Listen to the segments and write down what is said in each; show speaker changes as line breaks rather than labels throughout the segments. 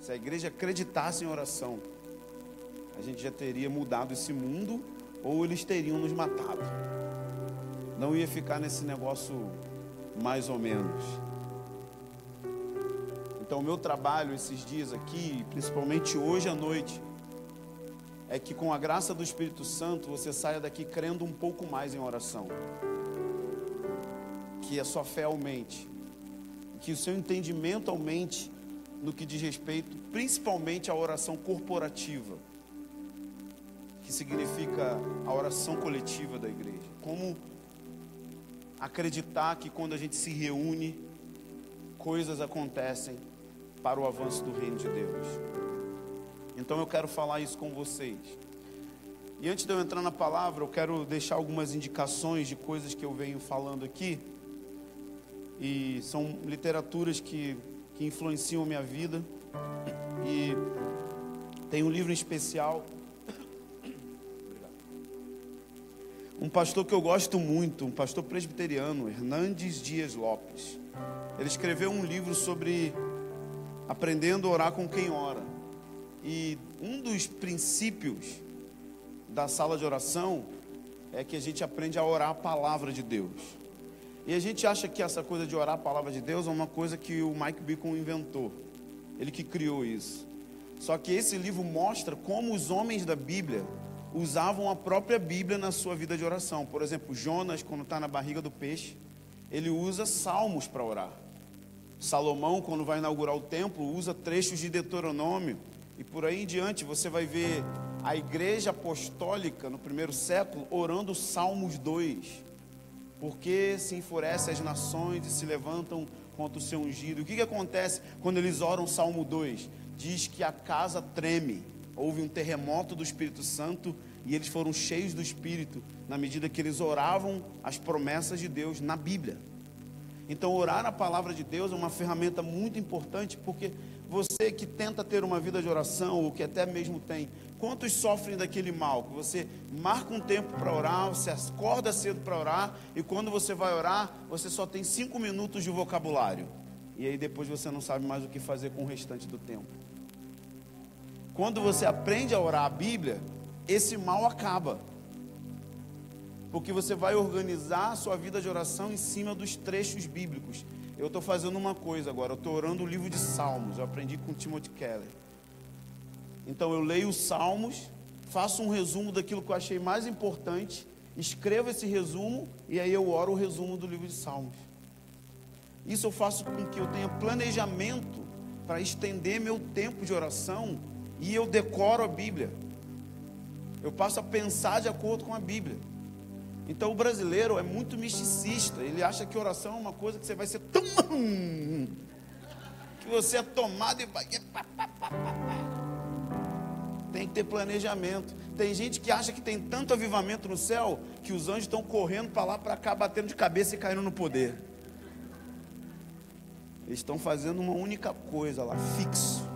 Se a igreja acreditasse em oração, a gente já teria mudado esse mundo, ou eles teriam nos matado. Não ia ficar nesse negócio mais ou menos. Então o meu trabalho esses dias aqui, principalmente hoje à noite, é que com a graça do Espírito Santo você saia daqui crendo um pouco mais em oração, que a sua fé aumente, que o seu entendimento aumente no que diz respeito principalmente à oração corporativa, que significa a oração coletiva da igreja. Como acreditar que quando a gente se reúne, coisas acontecem para o avanço do reino de Deus. Então eu quero falar isso com vocês. E antes de eu entrar na palavra, eu quero deixar algumas indicações de coisas que eu venho falando aqui. E são literaturas que influenciam a minha vida. E tem um livro em especial. Um pastor que eu gosto muito, um pastor presbiteriano, Hernandes Dias Lopes. Ele escreveu um livro sobre aprendendo a orar com quem ora. E um dos princípios da sala de oração é que a gente aprende a orar a palavra de Deus. E a gente acha que essa coisa de orar a palavra de Deus é uma coisa que o Mike Bickle inventou. Ele que criou isso. Só que esse livro mostra como os homens da Bíblia usavam a própria Bíblia na sua vida de oração. Por exemplo, Jonas, quando está na barriga do peixe, ele usa salmos para orar. Salomão, quando vai inaugurar o templo, usa trechos de Deuteronômio. E por aí em diante você vai ver a igreja apostólica no primeiro século orando o Salmos 2. Porque se enfurecem as nações e se levantam contra o seu ungido. O que acontece quando eles oram o Salmo 2? Diz que a casa treme. Houve um terremoto do Espírito Santo e eles foram cheios do Espírito na medida que eles oravam as promessas de Deus na Bíblia. Então orar a palavra de Deus é uma ferramenta muito importante, porque você que tenta ter uma vida de oração, ou que até mesmo tem, quantos sofrem daquele mal? Que você marca um tempo para orar, você acorda cedo para orar, e quando você vai orar, você só tem 5 minutos de vocabulário. E aí depois você não sabe mais o que fazer com o restante do tempo. Quando você aprende a orar a Bíblia, esse mal acaba. Porque você vai organizar a sua vida de oração em cima dos trechos bíblicos. Eu estou fazendo uma coisa agora, eu estou orando o livro de Salmos, eu aprendi com Timothy Keller. Então eu leio os Salmos, faço um resumo daquilo que eu achei mais importante, escrevo esse resumo e aí eu oro o resumo do livro de Salmos. Isso eu faço com que eu tenha planejamento para estender meu tempo de oração e eu decoro a Bíblia. Eu passo a pensar de acordo com a Bíblia. Então o brasileiro é muito misticista. Ele acha que oração é uma coisa que você vai ser tão... que você é tomado e vai... Tem que ter planejamento. Tem gente que acha que tem tanto avivamento no céu que os anjos estão correndo para lá, para cá, batendo de cabeça e caindo no poder. Eles estão fazendo uma única coisa lá, fixo.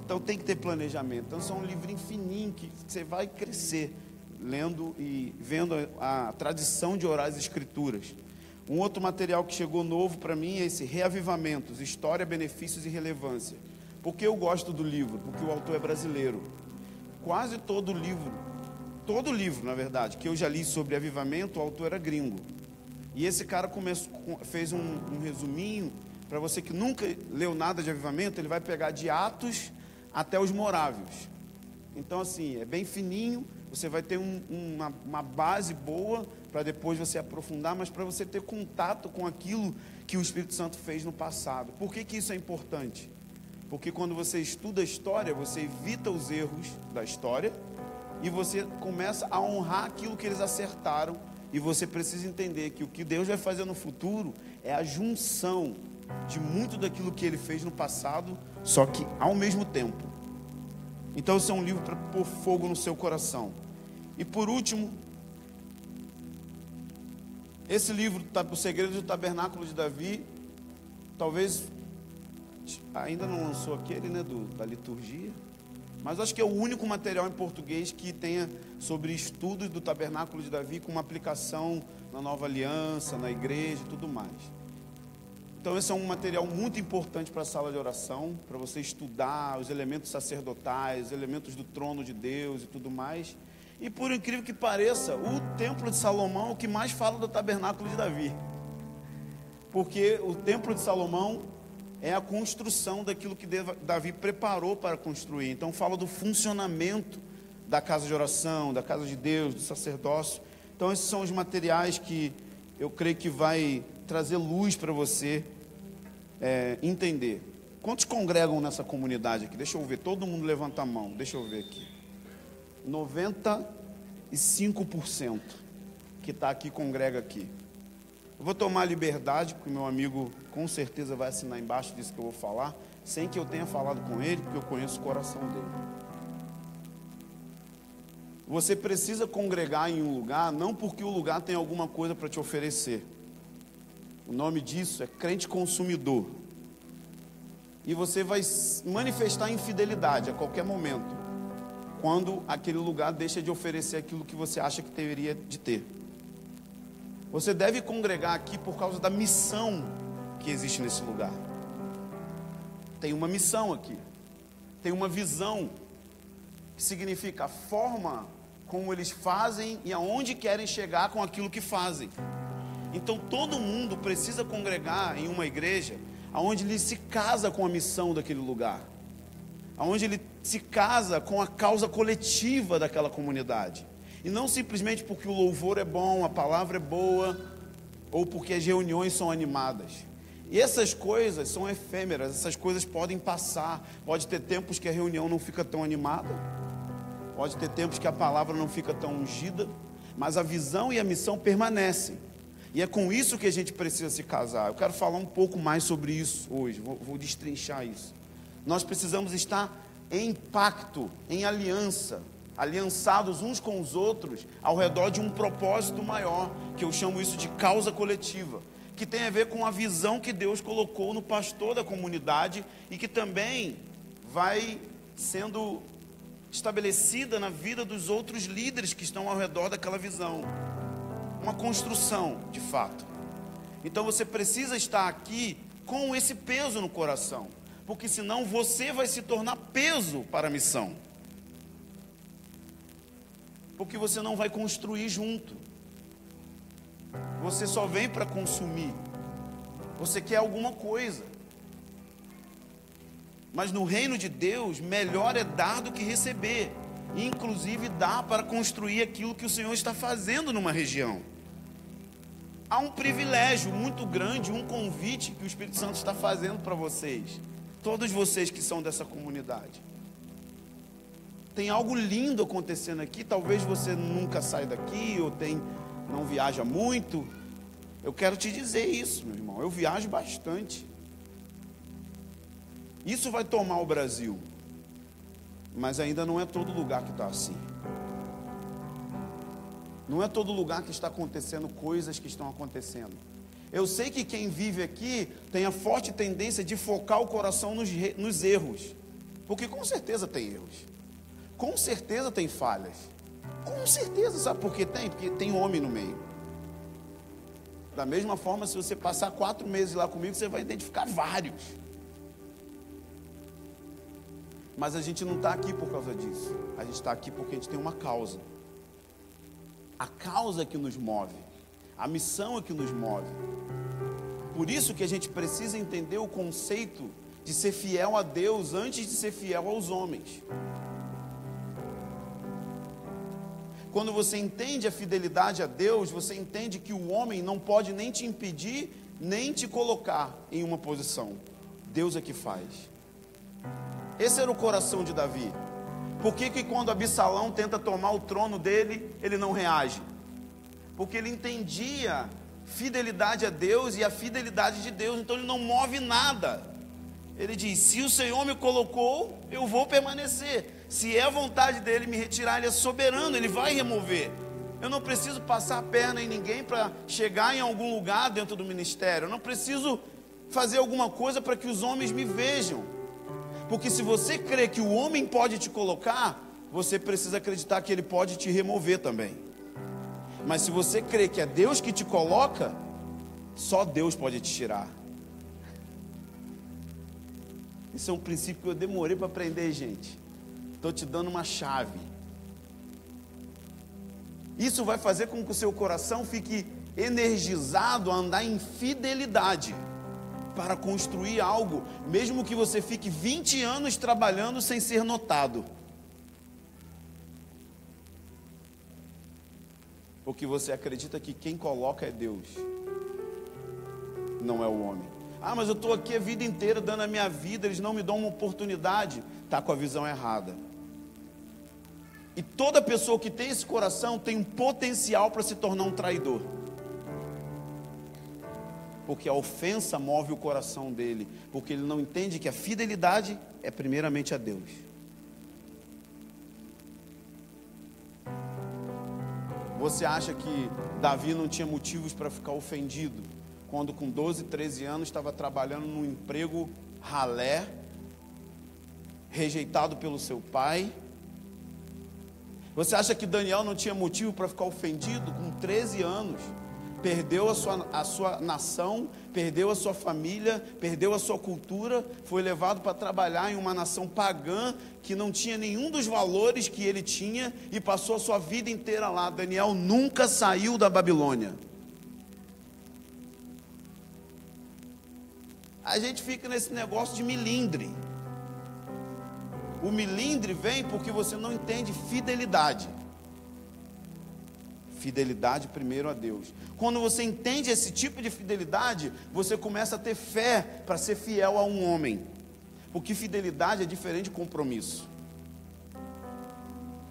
Então tem que ter planejamento. Então são um livrinho fininho que você vai crescer lendo e vendo a tradição de orar as escrituras. Um outro material que chegou novo para mim é esse Reavivamentos, História, Benefícios e Relevância. Por que eu gosto do livro? Porque o autor é brasileiro. Quase todo livro na verdade, que eu já li sobre avivamento, o autor era gringo. E esse cara fez um resuminho, para você que nunca leu nada de avivamento, ele vai pegar de Atos até os Morávios. Então assim, é bem fininho, você vai ter uma base boa, para depois você aprofundar, mas para você ter contato com aquilo que o Espírito Santo fez no passado. Por que isso é importante? Porque quando você estuda a história, você evita os erros da história, e você começa a honrar aquilo que eles acertaram, e você precisa entender que o que Deus vai fazer no futuro é a junção de muito daquilo que ele fez no passado, só que ao mesmo tempo. Então esse é um livro para pôr fogo no seu coração. E por último, esse livro, O Segredo do Tabernáculo de Davi, talvez ainda não lançou aquele, né, da liturgia, mas acho que é o único material em português que tenha sobre estudos do Tabernáculo de Davi com uma aplicação na Nova Aliança, na igreja e tudo mais. Então esse é um material muito importante para a sala de oração, para você estudar os elementos sacerdotais, os elementos do trono de Deus e tudo mais. E por incrível que pareça, o templo de Salomão é o que mais fala do tabernáculo de Davi. Porque o templo de Salomão é a construção daquilo que Davi preparou para construir. Então fala do funcionamento da casa de oração, da casa de Deus, do sacerdócio. Então esses são os materiais que eu creio que vai trazer luz para você entender. Quantos congregam nessa comunidade aqui? Deixa eu ver, todo mundo levanta a mão, deixa eu ver aqui. 95% que está aqui congrega aqui. Eu vou tomar a liberdade, porque o meu amigo com certeza vai assinar embaixo disso que eu vou falar, sem que eu tenha falado com ele, porque eu conheço o coração dele. Você precisa congregar em um lugar, não porque o lugar tem alguma coisa para te oferecer. O nome disso é crente consumidor. E você vai manifestar infidelidade a qualquer momento, quando aquele lugar deixa de oferecer aquilo que você acha que deveria de ter. Você deve congregar aqui por causa da missão que existe nesse lugar. Tem uma missão aqui. Tem uma visão, que significa a forma como eles fazem e aonde querem chegar com aquilo que fazem. Então todo mundo precisa congregar em uma igreja aonde ele se casa com a missão daquele lugar, aonde ele se casa com a causa coletiva daquela comunidade. E não simplesmente porque o louvor é bom, a palavra é boa, ou porque as reuniões são animadas. E essas coisas são efêmeras, essas coisas podem passar. Pode ter tempos que a reunião não fica tão animada, pode ter tempos que a palavra não fica tão ungida, mas a visão e a missão permanecem. E é com isso que a gente precisa se casar. Eu quero falar um pouco mais sobre isso hoje, vou destrinchar isso. Nós precisamos estar em pacto, em aliança, aliançados uns com os outros, ao redor de um propósito maior, que eu chamo isso de causa coletiva, que tem a ver com a visão que Deus colocou no pastor da comunidade e que também vai sendo estabelecida na vida dos outros líderes que estão ao redor daquela visão. Uma construção, de fato. Então você precisa estar aqui com esse peso no coração, porque senão você vai se tornar peso para a missão. Porque você não vai construir junto. Você só vem para consumir. Você quer alguma coisa. Mas no reino de Deus, melhor é dar do que receber. Inclusive dar para construir aquilo que o Senhor está fazendo numa região. Há um privilégio muito grande, um convite que o Espírito Santo está fazendo para vocês. Todos vocês que são dessa comunidade. Tem algo lindo acontecendo aqui. Talvez você nunca saia daqui, ou não viaja muito. Eu quero te dizer isso, meu irmão. Eu viajo bastante. Isso vai tomar o Brasil. Mas ainda não é todo lugar que está assim. Não é todo lugar que está acontecendo coisas que estão acontecendo. Eu sei que quem vive aqui tem a forte tendência de focar o coração nos erros. Porque com certeza tem erros. Com certeza tem falhas. Com certeza, sabe por que tem? Porque tem homem no meio. Da mesma forma, se você passar 4 meses lá comigo, você vai identificar vários. Mas a gente não está aqui por causa disso. A gente está aqui porque a gente tem uma causa. A causa é que nos move. A missão é que nos move. Por isso que a gente precisa entender o conceito de ser fiel a Deus antes de ser fiel aos homens. Quando você entende a fidelidade a Deus, você entende que o homem não pode nem te impedir, nem te colocar em uma posição. Deus é que faz. Esse era o coração de Davi. Por que quando Absalão tenta tomar o trono dele, ele não reage? Porque ele entendia fidelidade a Deus e a fidelidade de Deus, então ele não move nada. Ele diz: se o Senhor me colocou, eu vou permanecer. Se é a vontade dele me retirar, ele é soberano, ele vai remover. Eu não preciso passar a perna em ninguém para chegar em algum lugar dentro do ministério. Eu não preciso fazer alguma coisa para que os homens me vejam. Porque se você crê que o homem pode te colocar, você precisa acreditar que ele pode te remover também. Mas se você crê que é Deus que te coloca, só Deus pode te tirar. Isso é um princípio que eu demorei para aprender, gente. Estou te dando uma chave. Isso vai fazer com que o seu coração fique energizado a andar em fidelidade para construir algo, mesmo que você fique 20 anos trabalhando sem ser notado. Porque você acredita que quem coloca é Deus, não é o homem. Ah, mas eu estou aqui a vida inteira dando a minha vida, eles não me dão uma oportunidade. Está com a visão errada. E toda pessoa que tem esse coração tem um potencial para se tornar um traidor. Porque a ofensa move o coração dele, porque ele não entende que a fidelidade é primeiramente a Deus. Você acha que Davi não tinha motivos para ficar ofendido, quando com 12, 13 anos estava trabalhando num emprego ralé, rejeitado pelo seu pai? Você acha que Daniel não tinha motivo para ficar ofendido com 13 anos? Perdeu a sua nação, perdeu a sua família, perdeu a sua cultura, foi levado para trabalhar em uma nação pagã, que não tinha nenhum dos valores que ele tinha, e passou a sua vida inteira lá. Daniel nunca saiu da Babilônia. A gente fica nesse negócio de milindre. O milindre vem porque você não entende fidelidade. Fidelidade primeiro a Deus. Quando você entende esse tipo de fidelidade, você começa a ter fé para ser fiel a um homem. Porque fidelidade é diferente de compromisso.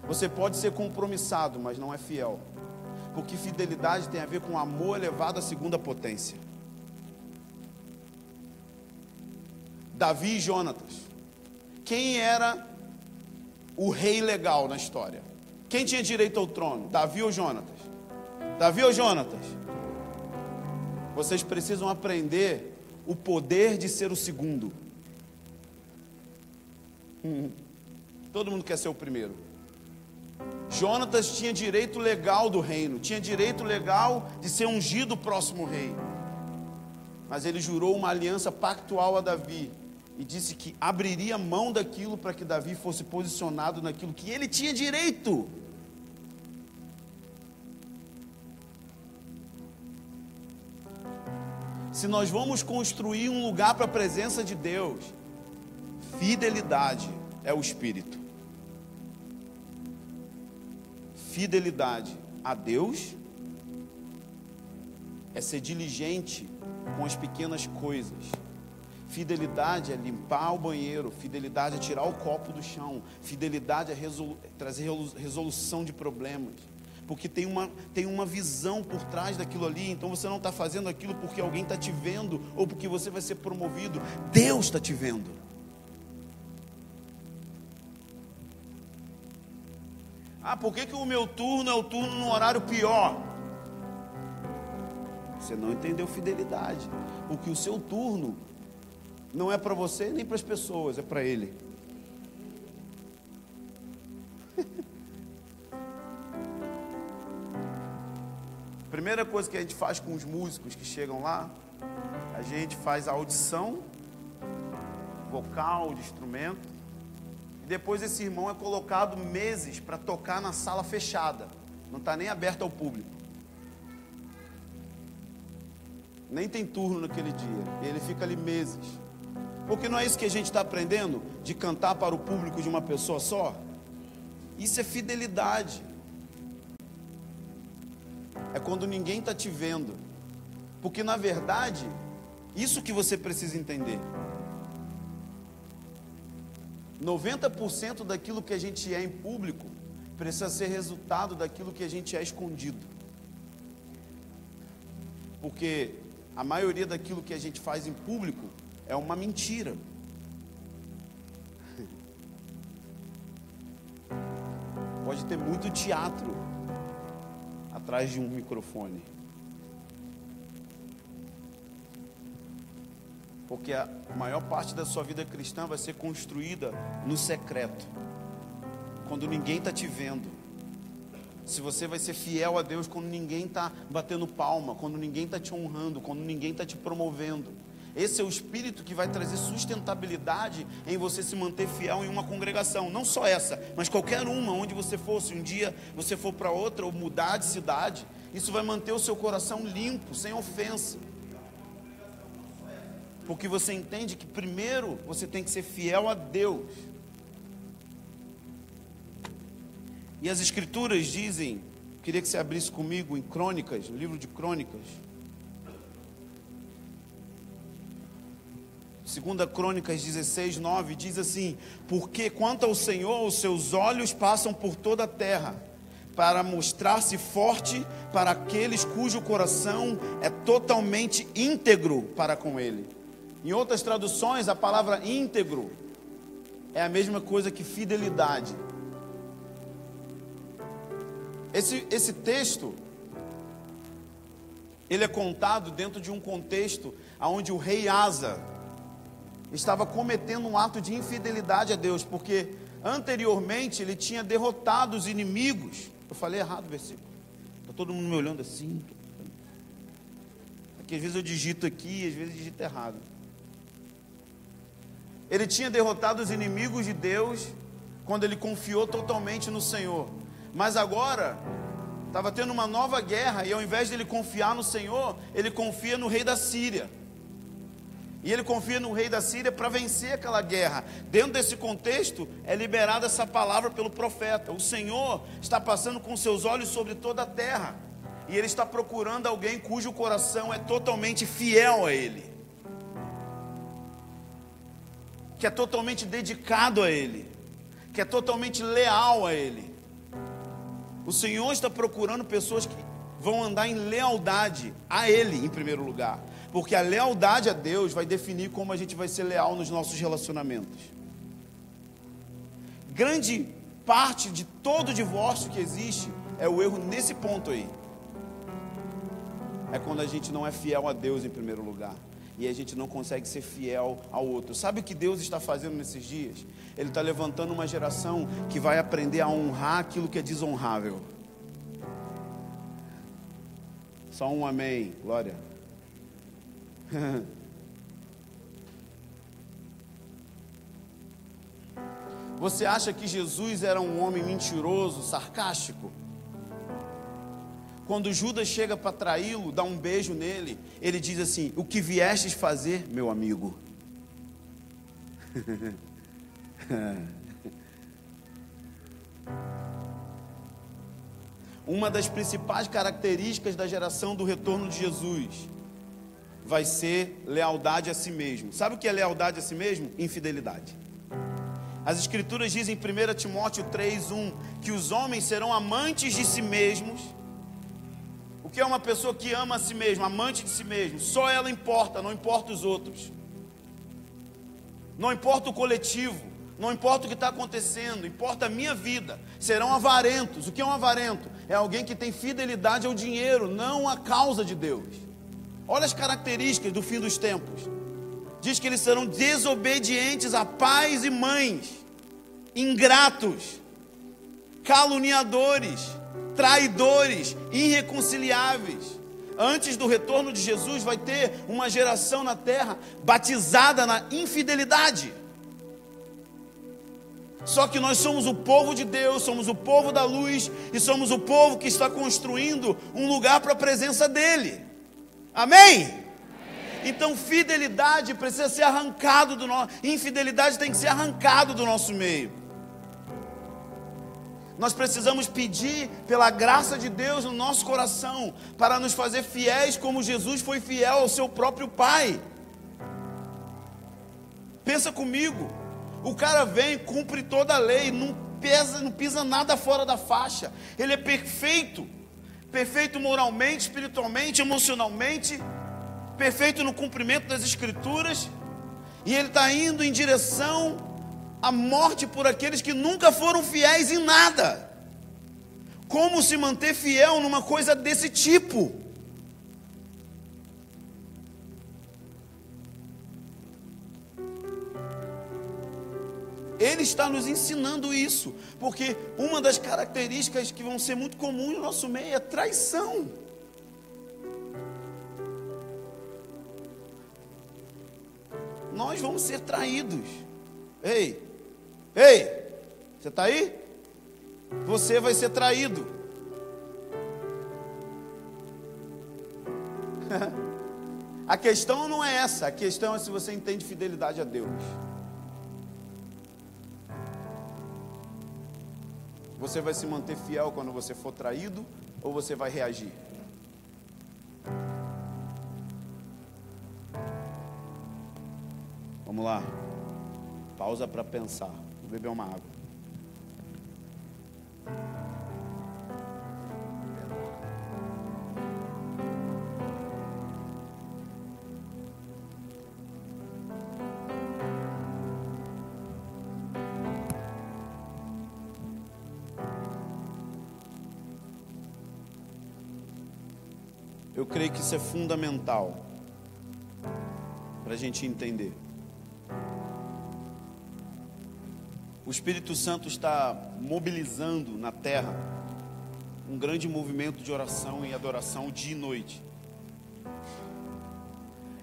Você pode ser compromissado, mas não é fiel. Porque fidelidade tem a ver com amor elevado à segunda potência. Davi e Jonatas. Quem era o rei legal na história? Quem tinha direito ao trono? Davi ou Jonatas? Davi ou Jonatas? Vocês precisam aprender o poder de ser o segundo. Todo mundo quer ser o primeiro. Jonatas tinha direito legal do reino, tinha direito legal de ser ungido o próximo rei. Mas ele jurou uma aliança pactual a Davi e disse que abriria mão daquilo para que Davi fosse posicionado naquilo que ele tinha direito. Se nós vamos construir um lugar para a presença de Deus, fidelidade é o espírito. Fidelidade a Deus é ser diligente com as pequenas coisas. Fidelidade é limpar o banheiro, fidelidade é tirar o copo do chão, fidelidade é trazer resolução de problemas. Porque tem uma visão por trás daquilo ali. Então você não está fazendo aquilo porque alguém está te vendo, ou porque você vai ser promovido. Deus está te vendo. Ah, por que o meu turno é o turno no horário pior? Você não entendeu fidelidade. Porque o seu turno não é para você nem para as pessoas, é para Ele. Primeira coisa que a gente faz com os músicos que chegam lá, a gente faz a audição vocal, de instrumento, e depois esse irmão é colocado meses para tocar na sala fechada, não está nem aberto ao público, nem tem turno naquele dia, e ele fica ali meses, porque não é isso que a gente está aprendendo, de cantar para o público de uma pessoa só? Isso é fidelidade. É quando ninguém está te vendo. Porque na verdade, isso que você precisa entender. 90% daquilo que a gente é em público precisa ser resultado daquilo que a gente é escondido. Porque a maioria daquilo que a gente faz em público é uma mentira. Pode ter muito teatro atrás de um microfone. Porque a maior parte da sua vida cristã vai ser construída no secreto, quando ninguém está te vendo. Se você vai ser fiel a Deus quando ninguém está batendo palma, quando ninguém está te honrando, quando ninguém está te promovendo. Esse é o espírito que vai trazer sustentabilidade em você se manter fiel em uma congregação. Não só essa, mas qualquer uma, onde você for. Se um dia você for para outra ou mudar de cidade, isso vai manter o seu coração limpo, sem ofensa. Porque você entende que primeiro você tem que ser fiel a Deus. E as escrituras dizem, queria que você abrisse comigo em Crônicas, no livro de Crônicas. 2 Crônicas 16, 9, diz assim: porque quanto ao Senhor, os seus olhos passam por toda a terra, para mostrar-se forte para aqueles cujo coração é totalmente íntegro para com Ele. Em outras traduções, a palavra íntegro é a mesma coisa que fidelidade. Esse texto, ele é contado dentro de um contexto onde o rei Asa estava cometendo um ato de infidelidade a Deus, porque anteriormente ele tinha derrotado os inimigos. Eu falei errado o versículo. Está todo mundo me olhando assim. Porque às vezes eu digito aqui e às vezes eu digito errado. Ele tinha derrotado os inimigos de Deus quando ele confiou totalmente no Senhor. Mas agora estava tendo uma nova guerra, e ao invés de ele confiar no Senhor, ele confia no rei da Síria. E ele confia no rei da Síria para vencer aquela guerra. Dentro desse contexto, é liberada essa palavra pelo profeta. O Senhor está passando com seus olhos sobre toda a terra, e Ele está procurando alguém cujo coração é totalmente fiel a Ele, que é totalmente dedicado a Ele, que é totalmente leal a Ele. O Senhor está procurando pessoas que vão andar em lealdade a Ele em primeiro lugar, porque a lealdade a Deus vai definir como a gente vai ser leal nos nossos relacionamentos. Grande parte de todo divórcio que existe é o erro nesse ponto aí. É quando a gente não é fiel a Deus em primeiro lugar, e a gente não consegue ser fiel ao outro. Sabe o que Deus está fazendo nesses dias? Ele está levantando uma geração que vai aprender a honrar aquilo que é desonrável. Só um amém, glória. Você acha que Jesus era um homem mentiroso, sarcástico? Quando Judas chega para traí-lo, dá um beijo nele, ele diz assim: o que viestes fazer, meu amigo? Uma das principais características da geração do retorno de Jesus vai ser lealdade a si mesmo. Sabe o que é lealdade a si mesmo? Infidelidade. As escrituras dizem em 1 Timóteo 3:1 que os homens serão amantes de si mesmos. O que é uma pessoa que ama a si mesma, amante de si mesmo? Só ela importa, não importa os outros. Não importa o coletivo, não importa o que está acontecendo, importa a minha vida. Serão avarentos. O que é um avarento? É alguém que tem fidelidade ao dinheiro, não à causa de Deus. Olha as características do fim dos tempos. Diz que eles serão desobedientes a pais e mães, ingratos, caluniadores, traidores, irreconciliáveis. Antes do retorno de Jesus vai ter uma geração na terra batizada na infidelidade. Só que nós somos o povo de Deus, somos o povo da luz, e somos o povo que está construindo um lugar para a presença dEle. Amém? Então fidelidade precisa ser arrancado do nosso, infidelidade tem que ser arrancado do nosso meio. Nós precisamos pedir pela graça de Deus no nosso coração, para nos fazer fiéis como Jesus foi fiel ao seu próprio Pai. Pensa comigo, o cara vem, cumpre toda a lei, não pisa nada fora da faixa. Ele é perfeito, perfeito moralmente, espiritualmente, emocionalmente, perfeito no cumprimento das escrituras, e ele está indo em direção à morte por aqueles que nunca foram fiéis em nada. Como se manter fiel numa coisa desse tipo? Ele está nos ensinando isso, porque uma das características que vão ser muito comuns no nosso meio é traição. nós vamos ser traídos. Ei, você está aí? Você vai ser traído. A questão não é essa, a questão é se você entende fidelidade a Deus. Você vai se manter fiel quando você for traído, ou você vai reagir? Vamos lá. Pausa para pensar. Vou beber uma água. Eu creio que isso é fundamental para a gente entender. O Espírito Santo está mobilizando na terra um grande movimento de oração e adoração dia e noite.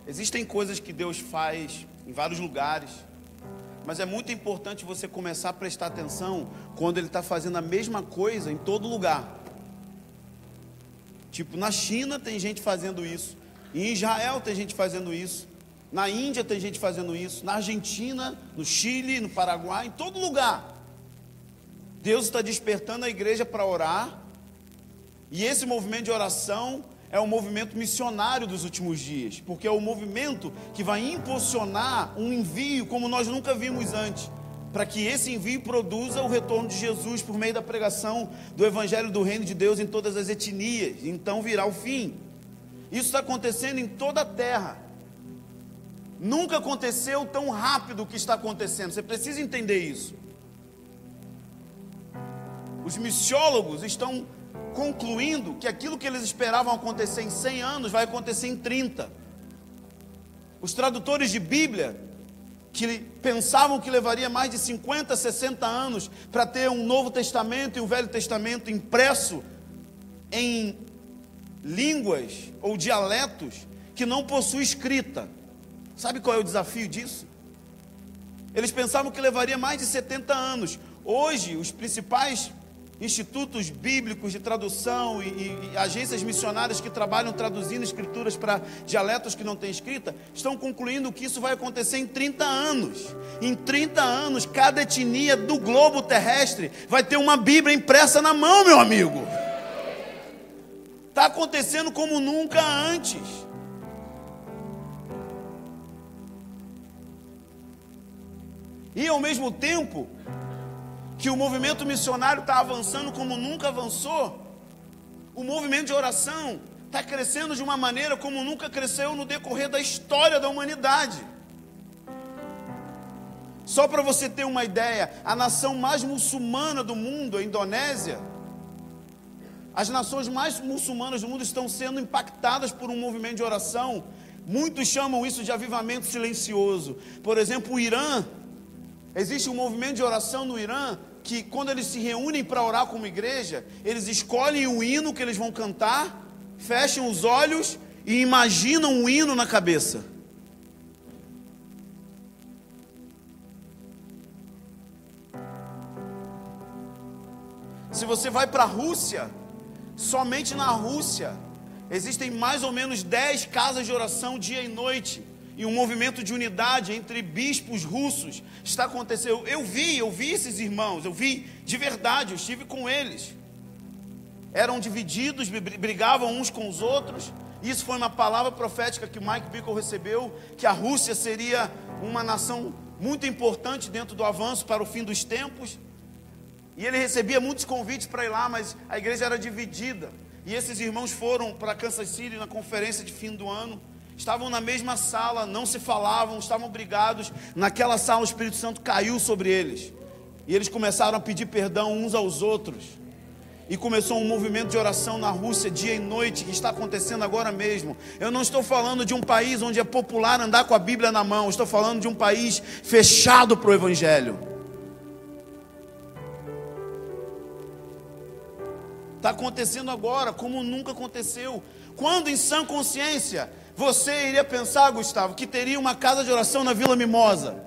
Existem coisas que Deus faz em vários lugares, mas é muito importante você começar a prestar atenção quando Ele está fazendo a mesma coisa em todo lugar. Tipo, na China tem gente fazendo isso, em Israel tem gente fazendo isso, na Índia tem gente fazendo isso, na Argentina, no Chile, no Paraguai, em todo lugar. Deus está despertando a igreja para orar, e esse movimento de oração é o movimento missionário dos últimos dias, porque é o movimento que vai impulsionar um envio como nós nunca vimos antes, para que esse envio produza o retorno de Jesus por meio da pregação do Evangelho do Reino de Deus em todas as etnias. Então virá o fim. Isso está acontecendo em toda a terra. Nunca aconteceu tão rápido o que está acontecendo. Você precisa entender isso. Os missiólogos estão concluindo que aquilo que eles esperavam acontecer em 100 anos vai acontecer em 30. Os tradutores de Bíblia, que pensavam que levaria mais de 50, 60 anos para ter um Novo Testamento e um Velho Testamento impresso em línguas ou dialetos que não possuem escrita. Sabe qual é o desafio disso? Eles pensavam que levaria mais de 70 anos. Hoje, os principais institutos bíblicos de tradução e agências missionárias que trabalham traduzindo escrituras para dialetos que não têm escrita, estão concluindo que isso vai acontecer em 30 anos. Em 30 anos, cada etnia do globo terrestre vai ter uma Bíblia impressa na mão, meu amigo. Está acontecendo como nunca antes. E ao mesmo tempo que o movimento missionário está avançando como nunca avançou, o movimento de oração está crescendo de uma maneira como nunca cresceu no decorrer da história da humanidade. Só para você ter uma ideia, a nação mais muçulmana do mundo, a Indonésia, as nações mais muçulmanas do mundo estão sendo impactadas por um movimento de oração. Muitos chamam isso de avivamento silencioso. Por exemplo, o Irã, existe um movimento de oração no Irã, que quando eles se reúnem para orar como igreja, eles escolhem o hino que eles vão cantar, fecham os olhos e imaginam um hino na cabeça. Se você vai para a Rússia, somente na Rússia, existem mais ou menos 10 casas de oração dia e noite. E um movimento de unidade entre bispos russos está acontecendo. Eu vi esses irmãos, eu vi de verdade, eu estive com eles. Eram divididos, brigavam uns com os outros. Isso foi uma palavra profética que Mike Bickle recebeu, que a Rússia seria uma nação muito importante dentro do avanço para o fim dos tempos. E ele recebia muitos convites para ir lá, mas a igreja era dividida. E esses irmãos foram para Kansas City na conferência de fim do ano. Estavam na mesma sala, não se falavam, estavam brigados. Naquela sala o Espírito Santo caiu sobre eles. E eles começaram a pedir perdão uns aos outros. E começou um movimento de oração na Rússia dia e noite, que está acontecendo agora mesmo. Eu não estou falando de um país onde é popular andar com a Bíblia na mão. Estou falando de um país fechado para o Evangelho. Está acontecendo agora, como nunca aconteceu. Quando em sã consciência você iria pensar, Gustavo, que teria uma casa de oração na Vila Mimosa?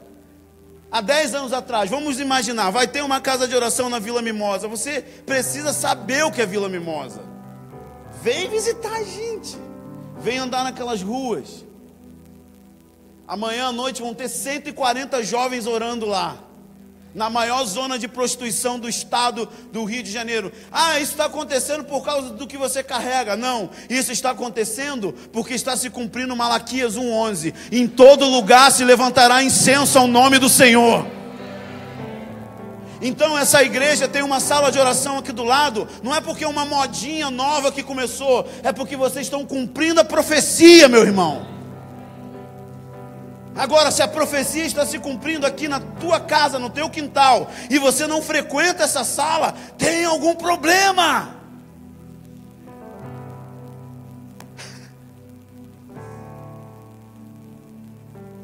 Há 10 anos atrás, vamos imaginar, vai ter uma casa de oração na Vila Mimosa. Você precisa saber o que é Vila Mimosa. Vem visitar a gente. Vem andar naquelas ruas. Amanhã à noite vão ter 140 jovens orando lá, na maior zona de prostituição do estado do Rio de Janeiro. Ah, isso está acontecendo por causa do que você carrega. Não, isso está acontecendo porque está se cumprindo Malaquias 1:11. Em todo lugar se levantará incenso ao nome do Senhor. Então essa igreja tem uma sala de oração aqui do lado. Não é porque é uma modinha nova que começou, é porque vocês estão cumprindo a profecia, meu irmão. Agora, se a profecia está se cumprindo aqui na tua casa, no teu quintal, e você não frequenta essa sala, tem algum problema.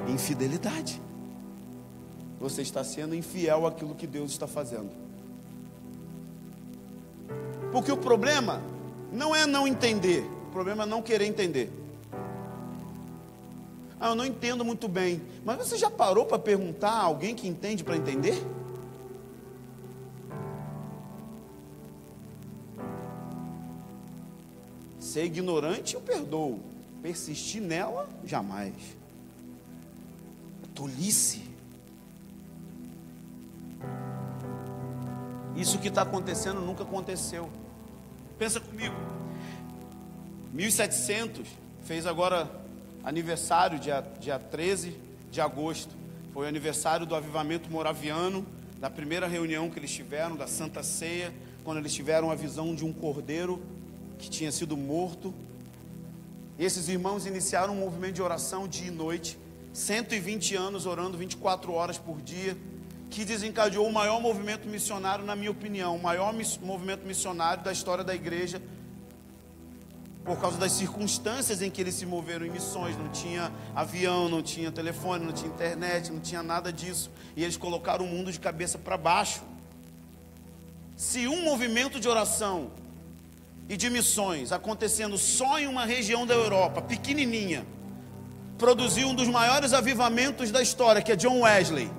Infidelidade. Você está sendo infiel àquilo que Deus está fazendo. Porque o problema não é não entender, o problema é não querer entender. Ah, eu não entendo muito bem. Mas você já parou para perguntar a alguém que entende para entender? Ser ignorante eu perdoo. Persistir nela, jamais. Tolice. Isso que está acontecendo nunca aconteceu. Pensa comigo. 1700 fez agora aniversário, dia 13 de agosto, foi o aniversário do avivamento moraviano, da primeira reunião que eles tiveram, da Santa Ceia, quando eles tiveram a visão de um cordeiro que tinha sido morto. E esses irmãos iniciaram um movimento de oração dia e noite, 120 anos orando 24 horas por dia, que desencadeou o maior movimento missionário, na minha opinião, o maior movimento missionário da história da igreja, por causa das circunstâncias em que eles se moveram em missões. Não tinha avião, não tinha telefone, não tinha internet, não tinha nada disso. E eles colocaram o mundo de cabeça para baixo. Se um movimento de oração e de missões acontecendo só em uma região da Europa, pequenininha, produziu um dos maiores avivamentos da história, que é John Wesley.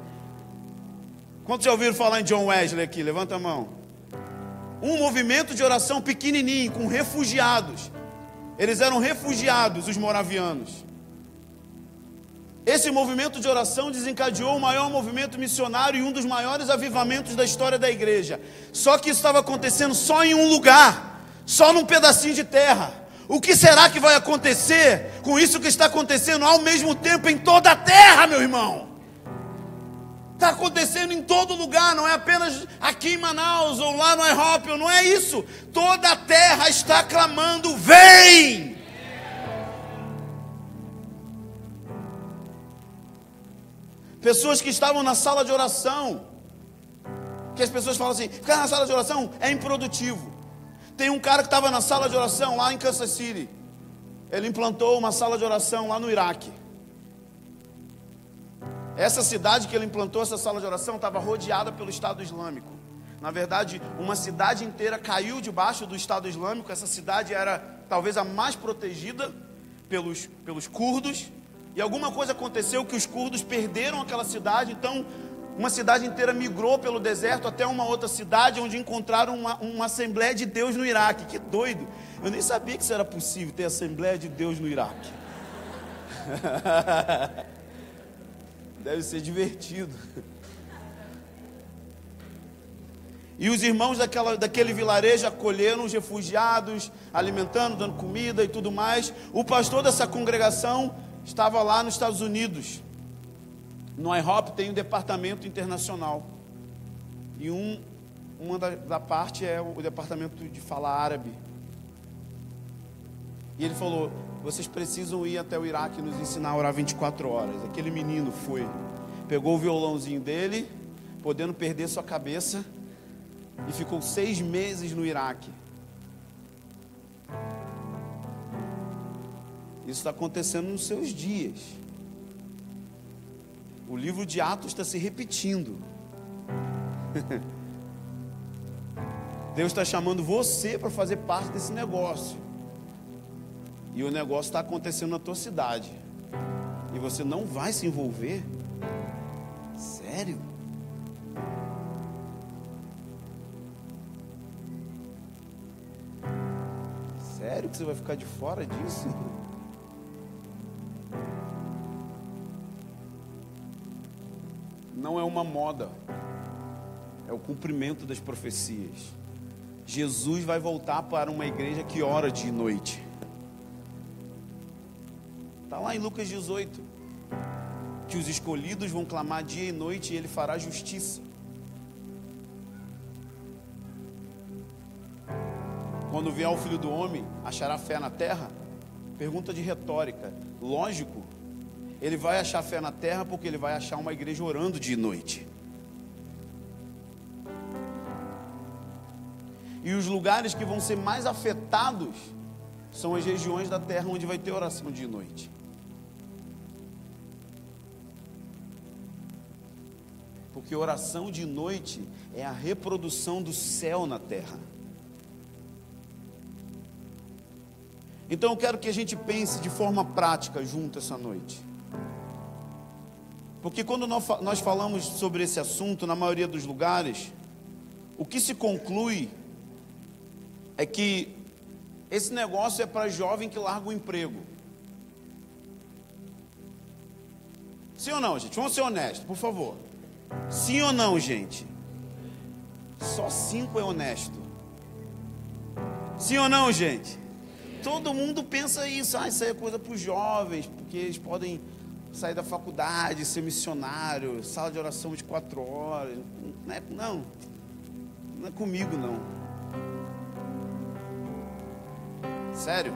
Quantos já ouviram falar em John Wesley aqui? Levanta a mão. Um movimento de oração pequenininho, com refugiados. Eles eram refugiados, os moravianos. Esse movimento de oração desencadeou o maior movimento missionário e um dos maiores avivamentos da história da igreja. Só que isso estava acontecendo só em um lugar, só num pedacinho de terra. O que será que vai acontecer com isso que está acontecendo ao mesmo tempo em toda a terra, meu irmão? Está acontecendo em todo lugar, não é apenas aqui em Manaus ou lá no IHOP, não é isso. Toda a terra está clamando: vem! Pessoas que estavam na sala de oração, que as pessoas falam assim: ficar na sala de oração é improdutivo. Tem um cara que estava na sala de oração lá em Kansas City. Ele implantou uma sala de oração lá no Iraque. Essa cidade que ele implantou essa sala de oração estava rodeada pelo Estado Islâmico. Na verdade, uma cidade inteira caiu debaixo do Estado Islâmico. Essa cidade era talvez a mais protegida pelos curdos. E alguma coisa aconteceu que os curdos perderam aquela cidade. Então, uma cidade inteira migrou pelo deserto até uma outra cidade, onde encontraram uma Assembleia de Deus no Iraque. Que doido! Eu nem sabia que isso era possível, ter Assembleia de Deus no Iraque. Deve ser divertido. E os irmãos daquele vilarejo acolheram os refugiados, alimentando, dando comida e tudo mais. O pastor dessa congregação estava lá nos Estados Unidos. No IHOP tem um departamento internacional. E uma da parte é o departamento de fala árabe. E ele falou: vocês precisam ir até o Iraque e nos ensinar a orar 24 horas. Aquele menino foi, pegou o violãozinho dele, podendo perder sua cabeça, e ficou 6 meses no Iraque. Isso está acontecendo nos seus dias. O livro de Atos está se repetindo. Deus está chamando você para fazer parte desse negócio. e o negócio está acontecendo na tua cidade, e você não vai se envolver? Sério? Sério que você vai ficar de fora disso? Não é uma moda, é o cumprimento das profecias. Jesus vai voltar para uma igreja que ora de noite. Está lá em Lucas 18, que os escolhidos vão clamar dia e noite e ele fará justiça. Quando vier o Filho do Homem, achará fé na terra? Pergunta de retórica. Lógico, ele vai achar fé na terra porque ele vai achar uma igreja orando de noite. E os lugares que vão ser mais afetados são as regiões da terra onde vai ter oração de noite. Porque oração de noite é a reprodução do céu na terra. Então eu quero que a gente pense de forma prática junto essa noite. Porque quando nós falamos sobre esse assunto, na maioria dos lugares, o que se conclui é que esse negócio é para jovem que larga o emprego. Sim ou não, gente? Vamos ser honestos, por favor. Sim ou não, gente? Só 5 é honesto. Sim ou não, gente? Todo mundo pensa isso. Isso aí é coisa para os jovens, porque eles podem sair da faculdade, ser missionário, sala de oração de 4 horas. Não é comigo, não. Sério?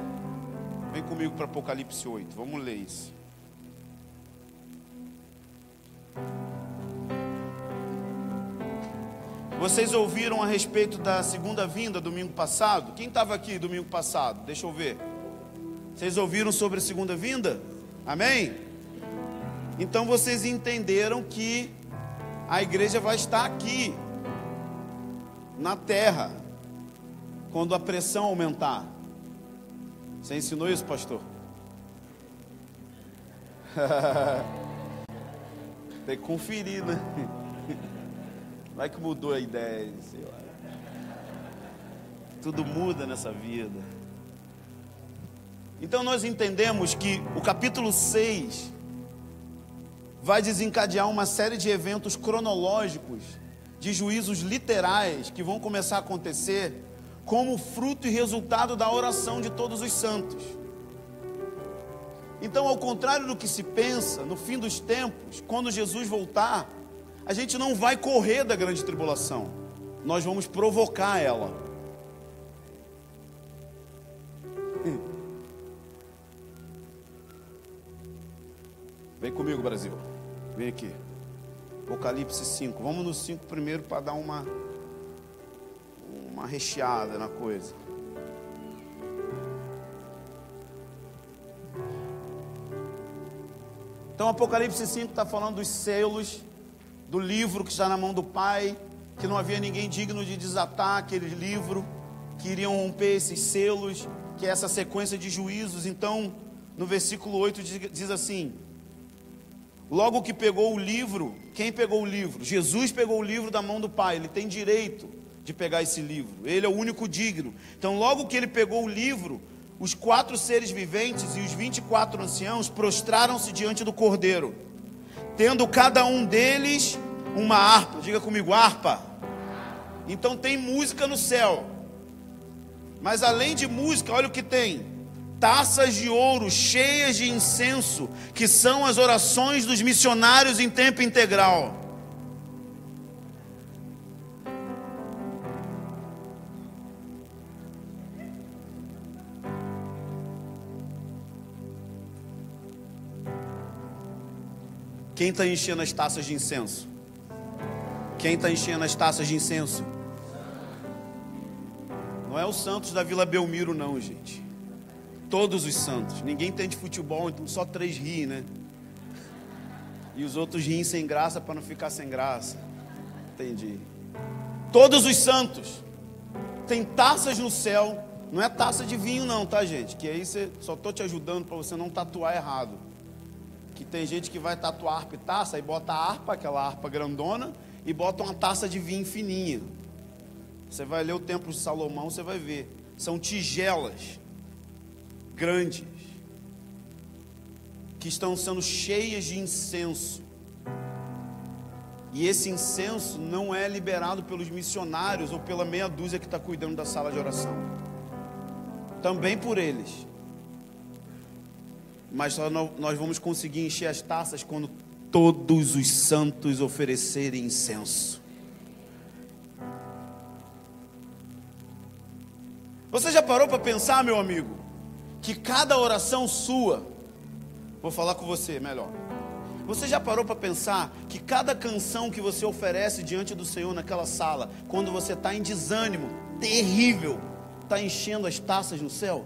Vem comigo para Apocalipse 8, vamos ler isso. Vocês ouviram a respeito da segunda vinda domingo passado? Quem estava aqui domingo passado? Deixa eu ver. Vocês ouviram sobre a segunda vinda? Amém? Então vocês entenderam que a igreja vai estar aqui, na terra, quando a pressão aumentar. Você ensinou isso, pastor? Tem que conferir, né? Vai que mudou a ideia, sei lá. Tudo muda nessa vida. Então nós entendemos que o capítulo 6 vai desencadear uma série de eventos cronológicos, de juízos literais que vão começar a acontecer como fruto e resultado da oração de todos os santos. Então, ao contrário do que se pensa, no fim dos tempos, quando Jesus voltar, a gente não vai correr da grande tribulação, nós vamos provocar ela. Vem comigo, Brasil. Vem aqui. Apocalipse 5. Vamos no 5 primeiro para dar uma recheada na coisa. Então Apocalipse 5 está falando dos selos do livro que está na mão do Pai, que não havia ninguém digno de desatar aquele livro, que iriam romper esses selos, que é essa sequência de juízos. Então no versículo 8 diz assim: logo que pegou o livro, quem pegou o livro? Jesus pegou o livro da mão do Pai, ele tem direito de pegar esse livro, ele é o único digno. Então logo que ele pegou o livro, os 4 seres viventes e os 24 anciãos prostraram-se diante do Cordeiro, tendo cada um deles uma harpa. Diga comigo, harpa. Então tem música no céu, mas além de música, olha o que tem: taças de ouro cheias de incenso, que são as orações dos missionários em tempo integral. Quem está enchendo as taças de incenso? Quem está enchendo as taças de incenso? Não é os santos da Vila Belmiro, não, gente. Todos os santos. Ninguém entende futebol, então só 3 riem, né? E os outros riem sem graça para não ficar sem graça. Entendi. Todos os santos. Tem taças no céu não é taça de vinho não, tá, gente? Que aí só estou te ajudando para você não tatuar errado. Que tem gente que vai tatuar harpa e taça, e bota a harpa, aquela harpa grandona, e bota uma taça de vinho fininha. Você vai ler o Templo de Salomão, você vai ver. São tigelas grandes, que estão sendo cheias de incenso. E esse incenso não é liberado pelos missionários ou pela meia dúzia que está cuidando da sala de oração. Também por eles. Mas só nós vamos conseguir encher as taças quando todos os santos oferecerem incenso. Você já parou para pensar, meu amigo, que cada oração sua, vou falar com você melhor. Você já parou para pensar que cada canção que você oferece diante do Senhor naquela sala, quando você está em desânimo terrível, está enchendo as taças no céu?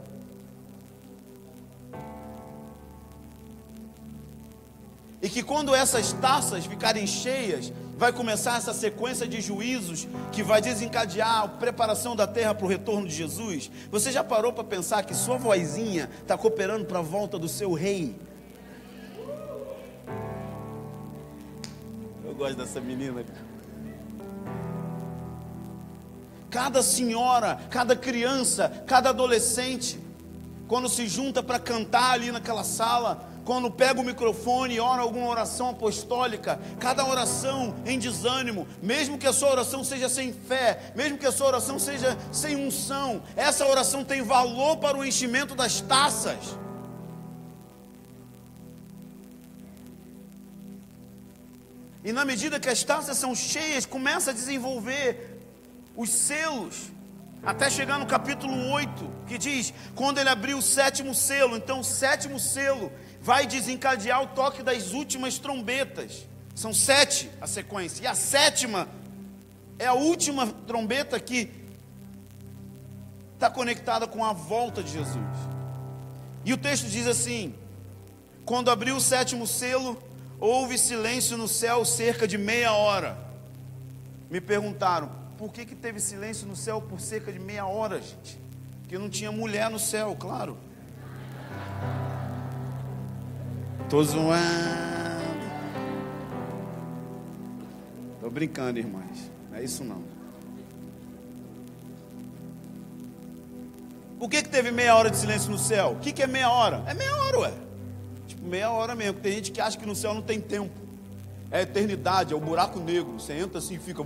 E que quando essas taças ficarem cheias, vai começar essa sequência de juízos que vai desencadear a preparação da terra para o retorno de Jesus. Você já parou para pensar que sua vozinha está cooperando para a volta do seu rei? Eu gosto dessa menina. Cada senhora, cada criança, cada adolescente, quando se junta para cantar ali naquela sala, quando pega o microfone e ora alguma oração apostólica, cada oração em desânimo, mesmo que a sua oração seja sem fé, mesmo que a sua oração seja sem unção, essa oração tem valor para o enchimento das taças. E na medida que as taças são cheias, começa a desenvolver os selos, até chegar no capítulo 8, que diz, quando ele abriu o 7º selo, então o 7º selo vai desencadear o toque das últimas trombetas. São 7 a sequência, e a 7ª é a última trombeta que está conectada com a volta de Jesus. E o texto diz assim, quando abriu o 7º selo, houve silêncio no céu cerca de meia hora. Me perguntaram, por que teve silêncio no céu por cerca de meia hora, gente? Porque não tinha mulher no céu, claro. Tô zoando. Tô brincando, irmãs. Não é isso não. Por que teve meia hora de silêncio no céu? O que é meia hora? É meia hora, ué. Tipo, meia hora mesmo. Tem gente que acha que no céu não tem tempo. É a eternidade, é o buraco negro. Você entra assim e fica...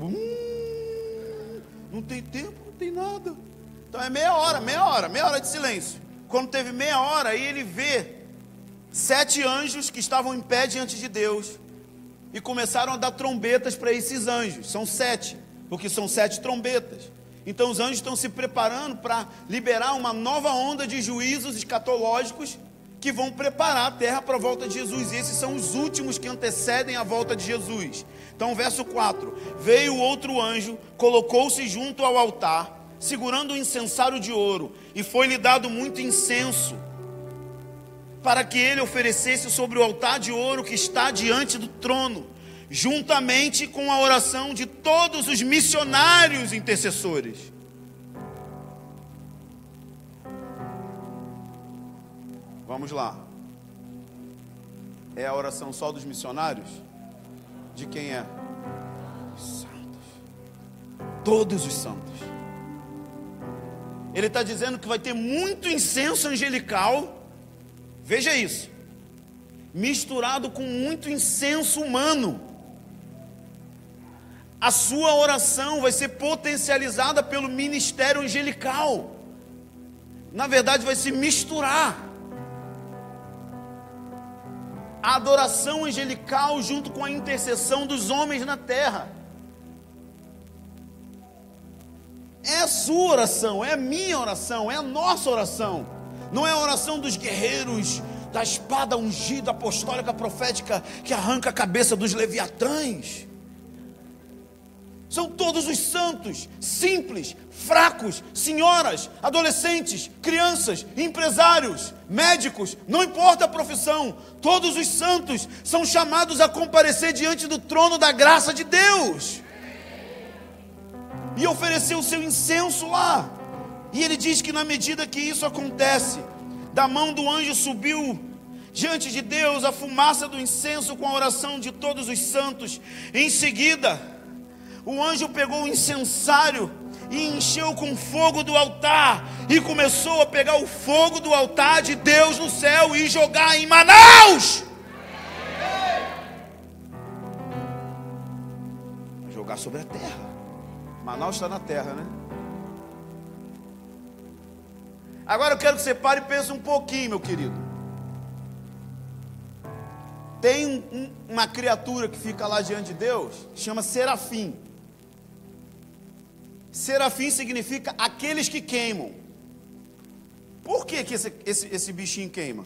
não tem tempo, não tem nada. Então é meia hora de silêncio. Quando teve meia hora, aí ele vê 7 anjos que estavam em pé diante de Deus e começaram a dar trombetas para esses anjos. São 7, porque são 7 trombetas. Então os anjos estão se preparando para liberar uma nova onda de juízos escatológicos que vão preparar a terra para a volta de Jesus. E esses são os últimos que antecedem a volta de Jesus. Então verso 4, veio outro anjo, colocou-se junto ao altar, segurando um incensário de ouro, e foi-lhe dado muito incenso, para que ele oferecesse sobre o altar de ouro que está diante do trono, juntamente com a oração de todos os missionários intercessores. Vamos lá. É a oração só dos missionários? De quem é? Os santos. Todos os santos. Ele está dizendo que vai ter muito incenso angelical. Veja isso. Misturado com muito incenso humano. A sua oração vai ser potencializada pelo ministério angelical. Na verdade, vai se misturar a adoração angelical junto com a intercessão dos homens na terra. É a sua oração, é a minha oração, é a nossa oração. Não é a oração dos guerreiros da espada ungida, apostólica, profética, que arranca a cabeça dos leviatãs. São todos os santos, simples, fracos, senhoras, adolescentes, crianças, empresários, médicos, não importa a profissão, todos os santos são chamados a comparecer diante do trono da graça de Deus e oferecer o seu incenso lá. E ele diz que na medida que isso acontece, da mão do anjo subiu diante de Deus a fumaça do incenso com a oração de todos os santos. Em seguida, o anjo pegou o incensário e encheu com fogo do altar, e começou a pegar o fogo do altar de Deus no céu e jogar em Manaus. Jogar sobre a terra. Manaus está na terra, né? Agora eu quero que você pare e pense um pouquinho, meu querido. Tem uma criatura que fica lá diante de Deus, chama serafim. Serafim significa aqueles que queimam. Por que esse bichinho queima?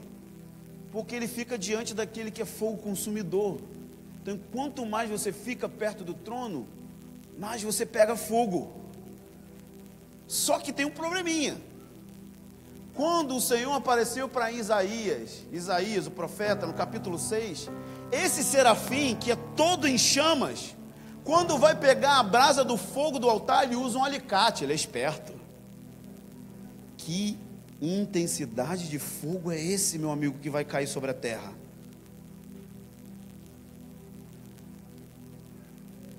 Porque ele fica diante daquele que é fogo consumidor. Então, quanto mais você fica perto do trono, mais você pega fogo. Só que tem um probleminha. Quando o Senhor apareceu para Isaías, o profeta, no capítulo 6, esse serafim, que é todo em chamas, quando vai pegar a brasa do fogo do altar, ele usa um alicate, ele é esperto. Que intensidade de fogo é esse, meu amigo, que vai cair sobre a terra?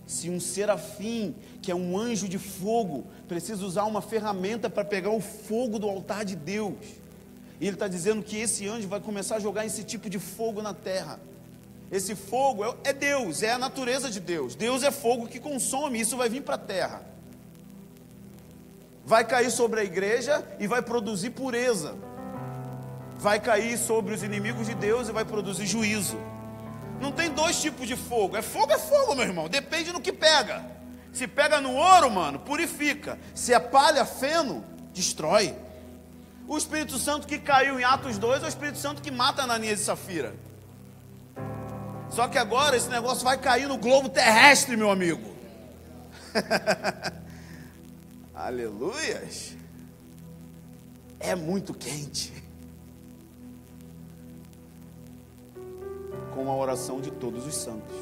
Se um serafim, que é um anjo de fogo, precisa usar uma ferramenta para pegar o fogo do altar de Deus, e ele está dizendo que esse anjo vai começar a jogar esse tipo de fogo na terra. Esse fogo é Deus, é a natureza de Deus. Deus é fogo que consome, isso vai vir para a terra. Vai cair sobre a igreja e vai produzir pureza. Vai cair sobre os inimigos de Deus e vai produzir juízo. Não tem dois tipos de fogo. É fogo, meu irmão. Depende do que pega. Se pega no ouro, mano, purifica. Se é palha, feno, destrói. O Espírito Santo que caiu em Atos 2 é o Espírito Santo que mata Ananias e Safira. Só que agora esse negócio vai cair no globo terrestre, meu amigo. Aleluias. É muito quente. Com a oração de todos os santos.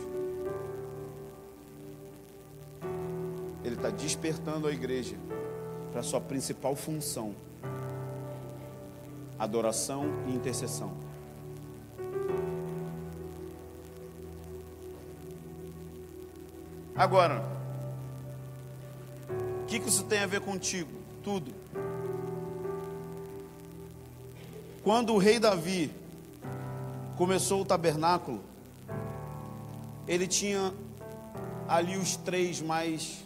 Ele está despertando a igreja para a sua principal função: adoração e intercessão. Agora, o que isso tem a ver contigo? Tudo. Quando o rei Davi começou o tabernáculo, ele tinha ali os três mais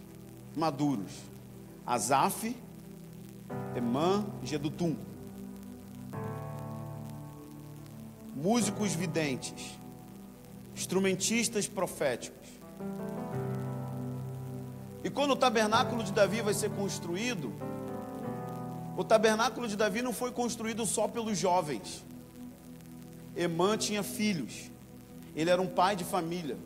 maduros: Asaf, Emã e Jedutum. Músicos videntes, instrumentistas proféticos. E quando o tabernáculo de Davi vai ser construído, o tabernáculo de Davi não foi construído só pelos jovens. Emã tinha filhos, ele era um pai de família.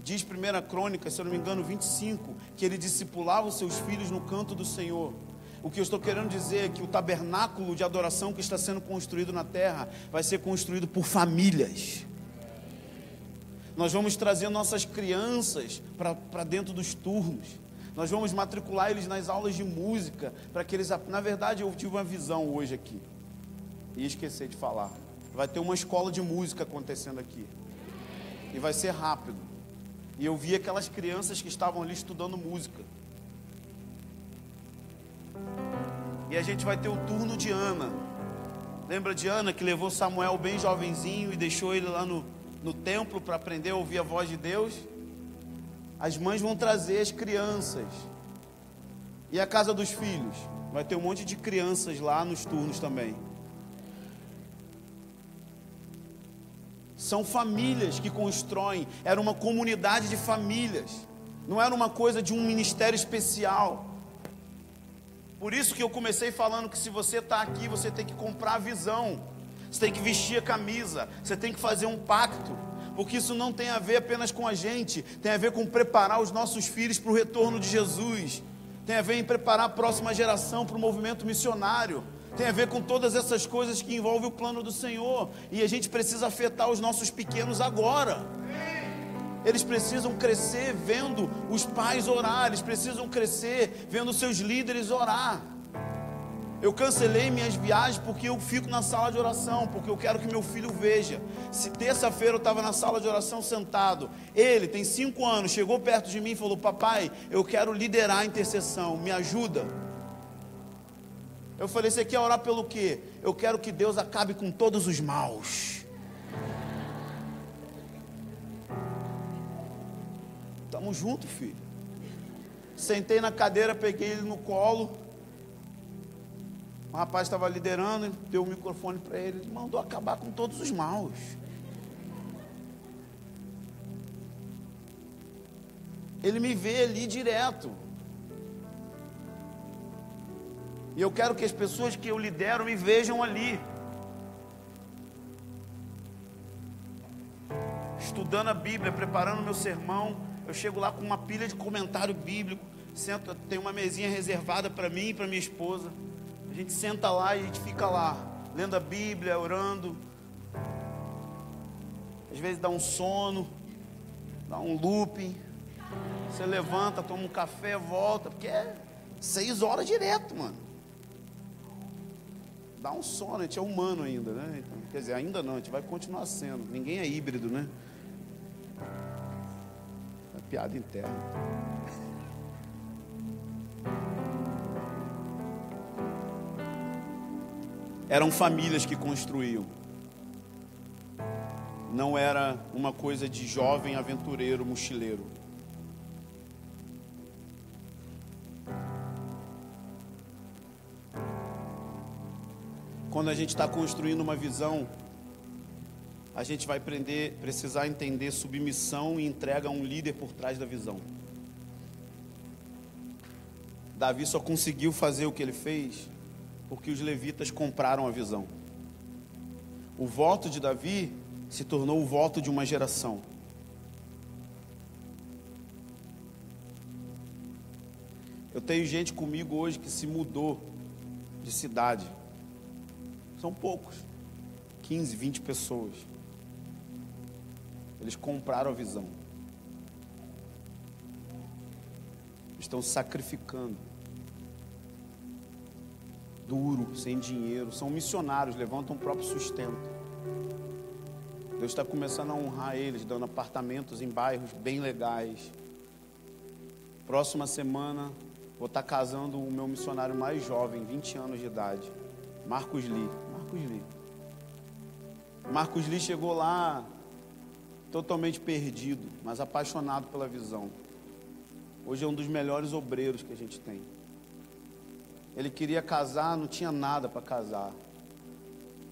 Diz 1 Crônicas, se eu não me engano, 25, que ele discipulava os seus filhos no canto do Senhor. O que eu estou querendo dizer é que o tabernáculo de adoração que está sendo construído na terra vai ser construído por famílias. Nós vamos trazer nossas crianças para dentro dos turnos. Nós vamos matricular eles nas aulas de música, para que eles... Na verdade, eu tive uma visão hoje aqui, e esqueci de falar. Vai ter uma escola de música acontecendo aqui, e vai ser rápido. E eu vi aquelas crianças que estavam ali estudando música. E a gente vai ter o turno de Ana. Lembra de Ana, que levou Samuel bem jovenzinho e deixou ele lá no templo para aprender a ouvir a voz de Deus? As mães vão trazer as crianças. E a casa dos filhos? Vai ter um monte de crianças lá nos turnos também. São famílias que constroem. Era uma comunidade de famílias. Não era uma coisa de um ministério especial. Por isso que eu comecei falando que se você está aqui, você tem que comprar a visão. Você tem que vestir a camisa. Você tem que fazer um pacto. Porque isso não tem a ver apenas com a gente. Tem a ver com preparar os nossos filhos para o retorno de Jesus. Tem a ver em preparar a próxima geração para o movimento missionário. Tem a ver com todas essas coisas que envolvem o plano do Senhor. E a gente precisa afetar os nossos pequenos agora. Eles precisam crescer vendo os pais orar. Eles precisam crescer vendo seus líderes orar. Eu cancelei minhas viagens porque eu fico na sala de oração, porque eu quero que meu filho veja. Se terça-feira eu estava na sala de oração sentado, ele tem 5 anos, chegou perto de mim e falou: papai, eu quero liderar a intercessão, me ajuda. Eu falei: você quer orar pelo quê? Eu quero que Deus acabe com todos os maus. Estamos juntos, filho. Sentei na cadeira, peguei ele no colo. O rapaz estava liderando, deu o microfone para ele, ele mandou acabar com todos os maus. Ele me vê ali direto. E eu quero que as pessoas que eu lidero me vejam ali. Estudando a Bíblia, preparando meu sermão, eu chego lá com uma pilha de comentário bíblico, sento, tem uma mesinha reservada para mim e para minha esposa. A gente senta lá e a gente fica lá, lendo a Bíblia, orando. Às vezes dá um sono, dá um looping. Você levanta, toma um café, volta, porque é 6 horas direto, mano. Dá um sono, a gente é humano ainda, né? Então, quer dizer, ainda não, a gente vai continuar sendo. Ninguém é híbrido, né? É piada interna. Eram famílias que construíam. Não era uma coisa de jovem aventureiro, mochileiro. Quando a gente está construindo uma visão, a gente vai precisar entender submissão e entrega a um líder por trás da visão. Davi só conseguiu fazer o que ele fez porque os levitas compraram a visão. O voto de Davi se tornou o voto de uma geração. Eu tenho gente comigo hoje que se mudou de cidade. São poucos, 15, 20 pessoas. Eles compraram a visão. Estão sacrificando. Duro, sem dinheiro, são missionários, levantam o próprio sustento. Deus está começando a honrar eles, dando apartamentos em bairros bem legais. Próxima semana vou estar casando o meu missionário mais jovem, 20 anos de idade, Marcos Lee. Marcos Lee chegou lá totalmente perdido, mas apaixonado pela visão. Hoje é um dos melhores obreiros que a gente tem. Ele queria casar, não tinha nada para casar.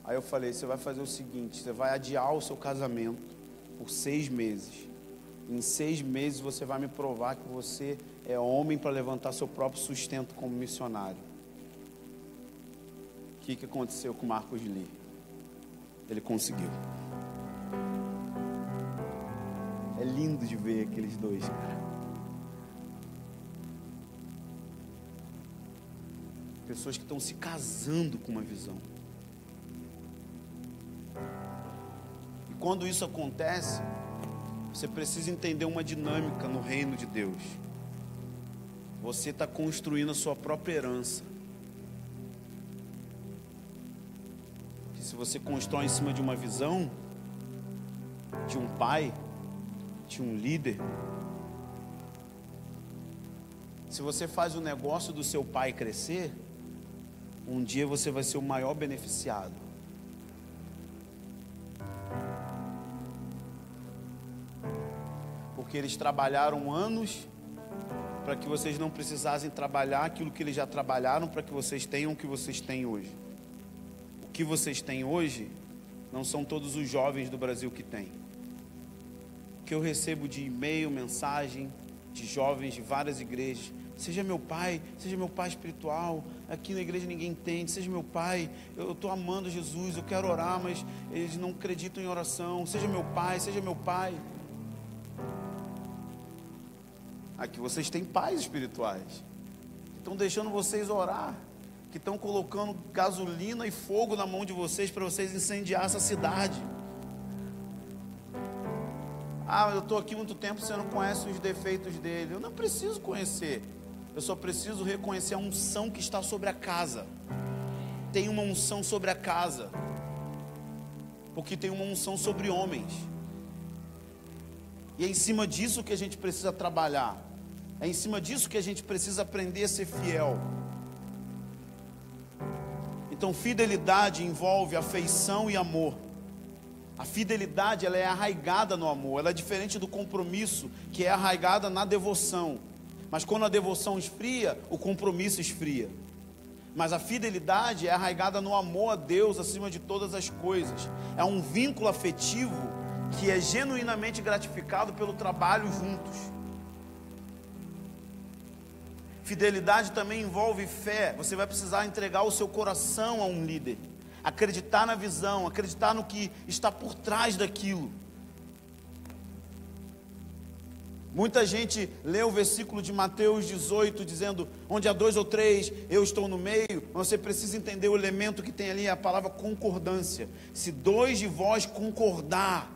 Aí eu falei: você vai fazer o seguinte, você vai adiar o seu casamento por 6 meses. Em 6 meses você vai me provar que você é homem para levantar seu próprio sustento como missionário. O que aconteceu com Marcos Lee? Ele conseguiu. É lindo de ver aqueles dois, cara. Pessoas que estão se casando com uma visão. E quando isso acontece, você precisa entender uma dinâmica no reino de Deus. Você está construindo a sua própria herança. Que se você constrói em cima de uma visão, de um pai, de um líder, se você faz o negócio do seu pai crescer, um dia você vai ser o maior beneficiado. Porque eles trabalharam anos para que vocês não precisassem trabalhar aquilo que eles já trabalharam, para que vocês tenham o que vocês têm hoje. O que vocês têm hoje não são todos os jovens do Brasil que têm. O que eu recebo de e-mail, mensagem de jovens de várias igrejas: seja meu pai espiritual, aqui na igreja ninguém entende, seja meu pai, eu estou amando Jesus, eu quero orar, mas eles não acreditam em oração, seja meu pai. Aqui vocês têm pais espirituais, que estão deixando vocês orar, que estão colocando gasolina e fogo na mão de vocês, para vocês incendiar essa cidade. Ah, eu estou aqui muito tempo, você não conhece os defeitos dele. Eu não preciso conhecer, eu só preciso reconhecer a unção que está sobre a casa. tem uma unção sobre a casa, porque tem uma unção sobre homens. E é em cima disso que a gente precisa trabalhar. É em cima disso que a gente precisa aprender a ser fiel. Então, fidelidade envolve afeição e amor. A fidelidade, ela é arraigada no amor. Ela é diferente do compromisso, que é arraigada na devoção. Mas quando a devoção esfria, o compromisso esfria. Mas a fidelidade é arraigada no amor a Deus acima de todas as coisas. É um vínculo afetivo que é genuinamente gratificado pelo trabalho juntos. Fidelidade também envolve fé. Você vai precisar entregar o seu coração a um líder, acreditar na visão, acreditar no que está por trás daquilo. Muita gente lê o versículo de Mateus 18 dizendo: onde há 2 ou 3, eu estou no meio. Mas você precisa entender o elemento que tem ali, a palavra concordância. Se 2 de vós concordar.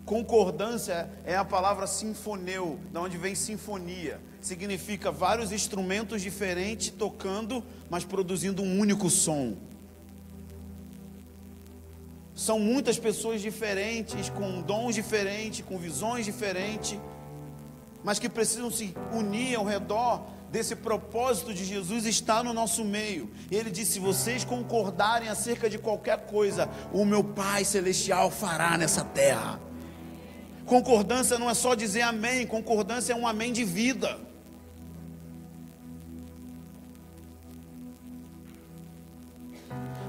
Concordância é a palavra sinfoneu, da onde vem sinfonia. Significa vários instrumentos diferentes tocando, mas produzindo um único som. São muitas pessoas diferentes, com dons diferentes, com visões diferentes, mas que precisam se unir ao redor desse propósito de Jesus estar no nosso meio. E ele disse: se vocês concordarem acerca de qualquer coisa, o meu Pai Celestial fará nessa terra. Concordância não é só dizer amém, concordância é um amém de vida.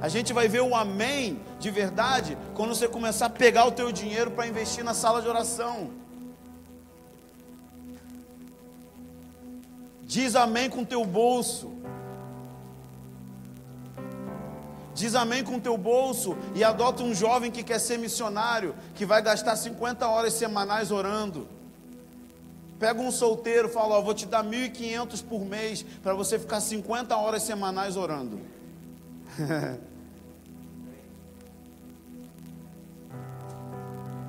A gente vai ver o amém de verdade quando você começar a pegar o teu dinheiro para investir na sala de oração. Diz amém com o teu bolso. Diz amém com o teu bolso e adota um jovem que quer ser missionário, que vai gastar 50 horas semanais orando. Pega um solteiro e fala: ó, vou te dar 1.500 por mês para você ficar 50 horas semanais orando.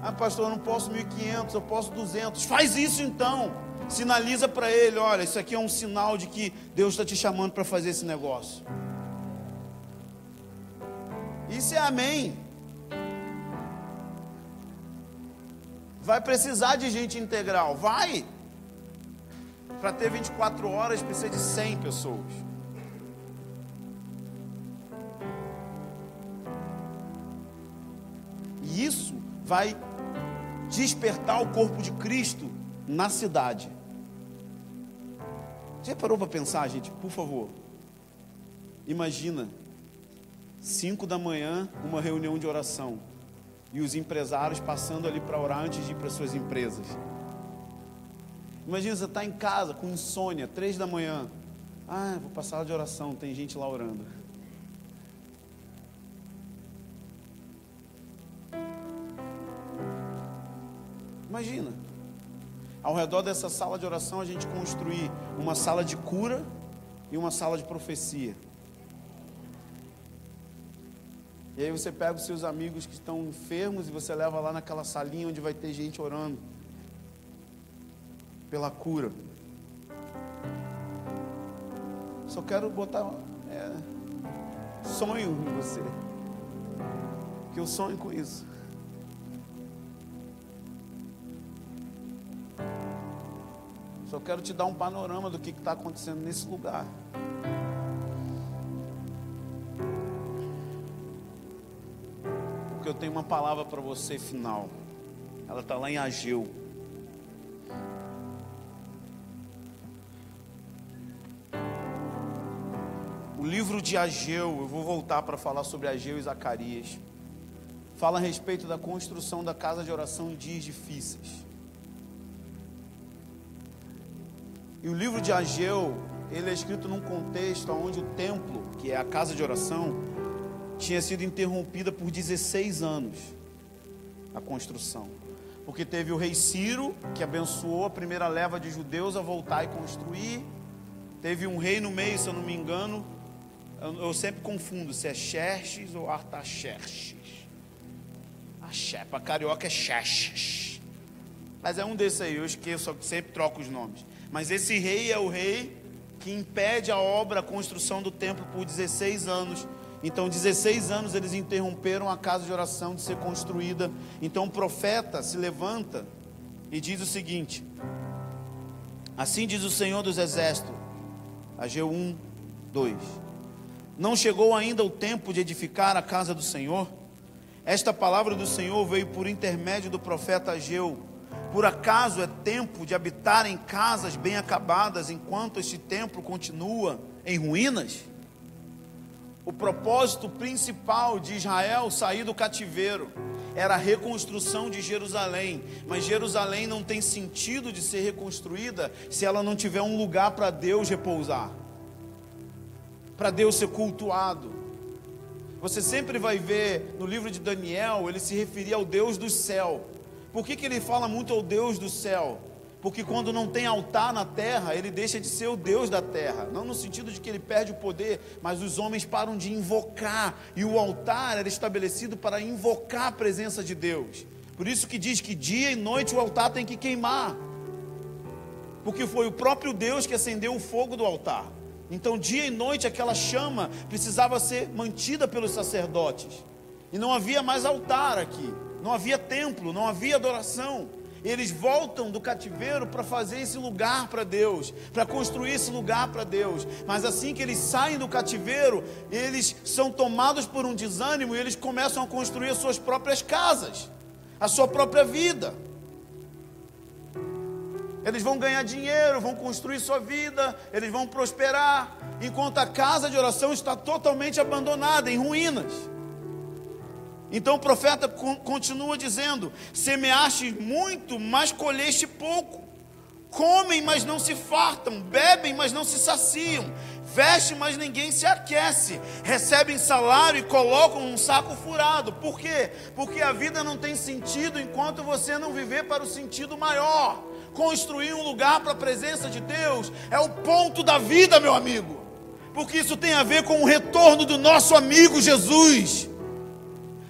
Ah, pastor, eu não posso 1.500, eu posso 200. Faz isso então. Sinaliza para ele: olha, isso aqui é um sinal de que Deus está te chamando para fazer esse negócio. Isso é amém. Vai precisar de gente integral, vai. Para ter 24 horas precisa de 100 pessoas. E isso vai despertar o corpo de Cristo na cidade. Você parou para pensar, gente? Por favor. Imagina 5 da manhã, uma reunião de oração, e os empresários passando ali para orar antes de ir para suas empresas. Imagina você estar em casa com insônia, 3 da manhã. Ah, vou para a sala de oração, tem gente lá orando. Imagina, ao redor dessa sala de oração a gente construir uma sala de cura e uma sala de profecia. E aí você pega os seus amigos que estão enfermos e você leva lá naquela salinha onde vai ter gente orando pela cura. Só quero botar sonho em você, que eu sonho com isso. Só quero te dar um panorama do que está acontecendo nesse lugar. Porque eu tenho uma palavra para você final. Ela está lá em Ageu. O livro de Ageu, eu vou voltar para falar sobre Ageu e Zacarias. Fala a respeito da construção da casa de oração em dias difíceis. E o livro de Ageu, ele é escrito num contexto onde o templo, que é a casa de oração, tinha sido interrompida por 16 anos, a construção. Porque teve o rei Ciro, que abençoou a primeira leva de judeus a voltar e construir. Teve um rei no meio, se eu não me engano, eu sempre confundo se é Xerxes ou Artaxerxes. Para carioca é Xerxes. Mas é um desses aí, eu esqueço, sempre troco os nomes. Mas esse rei é o rei que impede a obra, a construção do templo por 16 anos. Então 16 anos eles interromperam a casa de oração de ser construída. Então o profeta se levanta e diz o seguinte: assim diz o Senhor dos Exércitos, Ageu 1, 2: não chegou ainda o tempo de edificar a casa do Senhor? Esta palavra do Senhor veio por intermédio do profeta Ageu. Por acaso é tempo de habitar em casas bem acabadas, enquanto este templo continua em ruínas? O propósito principal de Israel sair do cativeiro era a reconstrução de Jerusalém. Mas Jerusalém não tem sentido de ser reconstruída se ela não tiver um lugar para Deus repousar, para Deus ser cultuado. Você sempre vai ver no livro de Daniel, ele se referia ao Deus do céu. Por que ele fala muito ao Deus do céu? Porque quando não tem altar na terra, ele deixa de ser o Deus da terra. Não no sentido de que ele perde o poder, mas os homens param de invocar. E o altar era estabelecido para invocar a presença de Deus. Por isso que diz que dia e noite o altar tem que queimar. Porque foi o próprio Deus que acendeu o fogo do altar. Então dia e noite aquela chama precisava ser mantida pelos sacerdotes. E não havia mais altar aqui. Não havia templo, não havia adoração. Eles voltam do cativeiro para fazer esse lugar para Deus, para construir esse lugar para Deus. Mas assim que eles saem do cativeiro, eles são tomados por um desânimo e eles começam a construir as suas próprias casas, a sua própria vida. Eles vão ganhar dinheiro, vão construir sua vida, eles vão prosperar, enquanto a casa de oração está totalmente abandonada, em ruínas. Então o profeta continua dizendo: semeaste muito, mas colheste pouco. Comem, mas não se fartam. Bebem, mas não se saciam. Vestem, mas ninguém se aquece. Recebem salário e colocam um saco furado. Por quê? Porque a vida não tem sentido enquanto você não viver para o sentido maior. Construir um lugar para a presença de Deus é o ponto da vida, meu amigo. Porque isso tem a ver com o retorno do nosso amigo Jesus.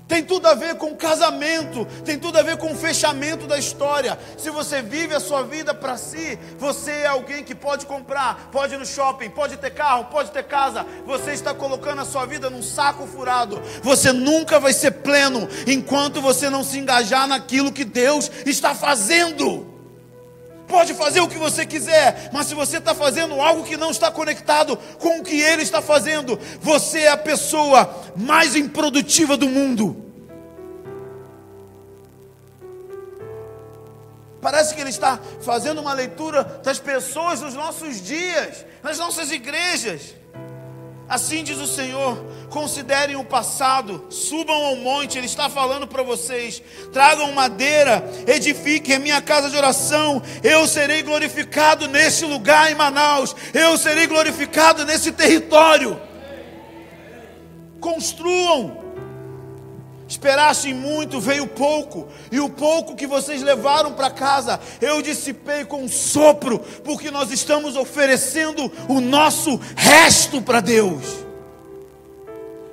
Tem tudo a ver com o casamento, tem tudo a ver com o fechamento da história. Se você vive a sua vida para si, você é alguém que pode comprar, pode ir no shopping, pode ter carro, pode ter casa. Você está colocando a sua vida num saco furado. Você nunca vai ser pleno enquanto você não se engajar naquilo que Deus está fazendo. Pode fazer o que você quiser, mas se você está fazendo algo que não está conectado com o que Ele está fazendo, você é a pessoa mais improdutiva do mundo. Parece que Ele está fazendo uma leitura das pessoas nos nossos dias, nas nossas igrejas. Assim diz o Senhor: considerem o passado, subam ao monte. Ele está falando para vocês: tragam madeira, edifiquem a minha casa de oração. Eu serei glorificado nesse lugar em Manaus. Eu serei glorificado nesse território. Construam. Esperassem muito, veio pouco. E o pouco que vocês levaram para casa, eu dissipei com um sopro. Porque nós estamos oferecendo o nosso resto para Deus.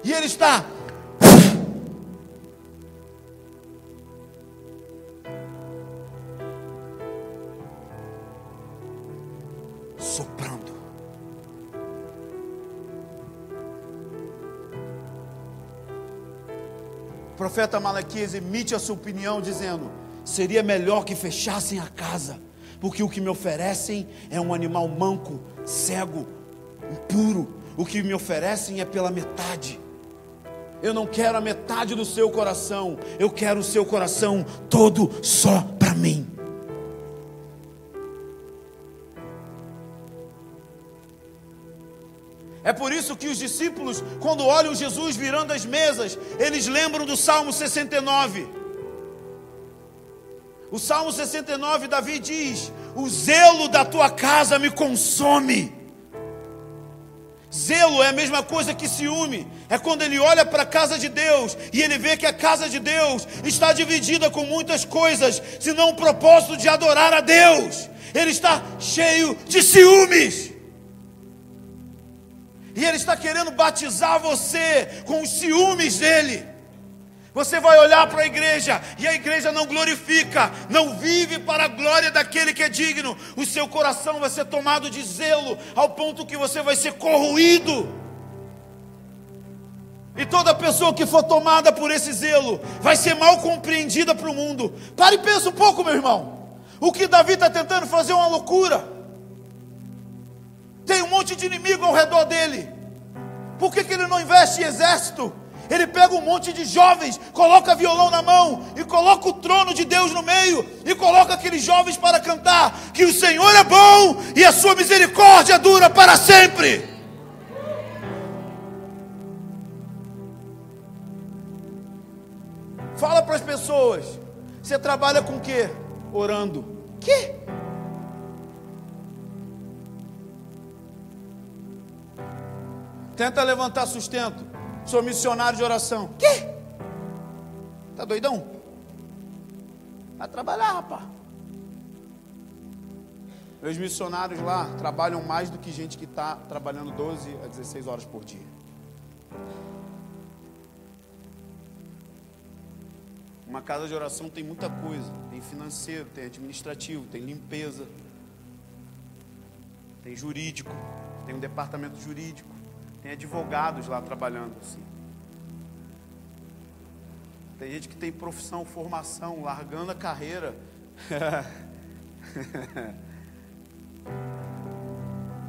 E Ele está soprando. O profeta Malaquias emite a sua opinião dizendo: seria melhor que fechassem a casa, porque o que me oferecem é um animal manco, cego, impuro. O que me oferecem é pela metade. Eu não quero a metade do seu coração, eu quero o seu coração todo só para mim. É por isso que os discípulos, quando olham Jesus virando as mesas, eles lembram do Salmo 69. O Salmo 69, Davi diz: o zelo da tua casa me consome. Zelo é a mesma coisa que ciúme. É quando ele olha para a casa de Deus e ele vê que a casa de Deus está dividida com muitas coisas, senão o propósito de adorar a Deus. Ele está cheio de ciúmes. E Ele está querendo batizar você com os ciúmes dEle. Você vai olhar para a igreja e a igreja não glorifica, não vive para a glória daquele que é digno. O seu coração vai ser tomado de zelo ao ponto que você vai ser corroído. E toda pessoa que for tomada por esse zelo vai ser mal compreendida para o mundo. Pare e pensa um pouco, meu irmão. O que Davi está tentando fazer é uma loucura. Tem um monte de inimigo ao redor dele. Por que ele não investe em exército? Ele pega um monte de jovens, coloca violão na mão e coloca o trono de Deus no meio e coloca aqueles jovens para cantar que o Senhor é bom e a sua misericórdia dura para sempre. Fala para as pessoas, você trabalha com o quê? Orando. Que? Tenta levantar sustento. Sou missionário de oração. Que? Tá doidão? Vai trabalhar, rapaz. Meus missionários lá trabalham mais do que gente que está trabalhando 12 a 16 horas por dia. Uma casa de oração tem muita coisa. Tem financeiro, tem administrativo, tem limpeza, tem jurídico, tem um departamento jurídico. Tem advogados lá trabalhando assim. Tem gente que tem profissão, formação, largando a carreira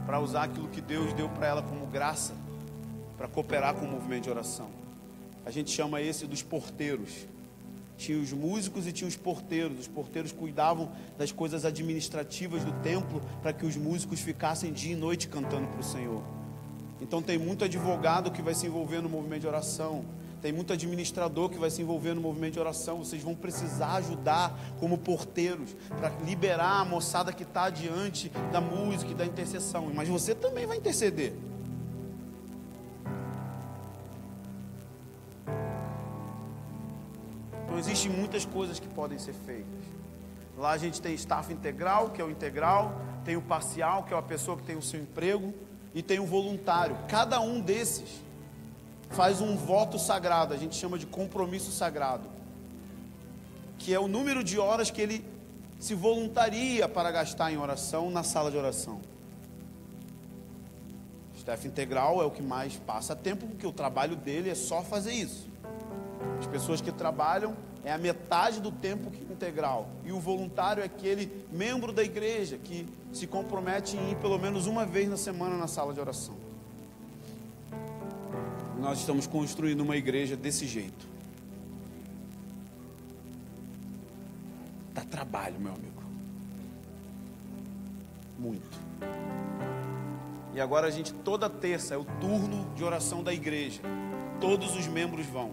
para usar aquilo que Deus deu para ela como graça, para cooperar com o movimento de oração. A gente chama esse dos porteiros. Tinha os músicos e tinha os porteiros. Os porteiros cuidavam das coisas administrativas do templo para que os músicos ficassem dia e noite cantando para o Senhor. Então tem muito advogado que vai se envolver no movimento de oração. Tem muito administrador que vai se envolver no movimento de oração. Vocês vão precisar ajudar como porteiros para liberar a moçada que está diante da música e da intercessão. Mas você também vai interceder. Então existem muitas coisas que podem ser feitas. Lá a gente tem staff integral, que é o integral. Tem o parcial, que é a pessoa que tem o seu emprego. E tem um voluntário. Cada um desses faz um voto sagrado. A gente chama de compromisso sagrado, que é o número de horas que ele se voluntaria para gastar em oração na sala de oração. O staff integral é o que mais passa tempo, porque o trabalho dele é só fazer isso. As pessoas que trabalham é a metade do tempo integral. E o voluntário é aquele membro da igreja que se compromete em ir pelo menos uma vez na semana na sala de oração. Nós estamos construindo uma igreja desse jeito. Dá trabalho, meu amigo. Muito. E agora a gente, toda terça, é o turno de oração da igreja. Todos os membros vão.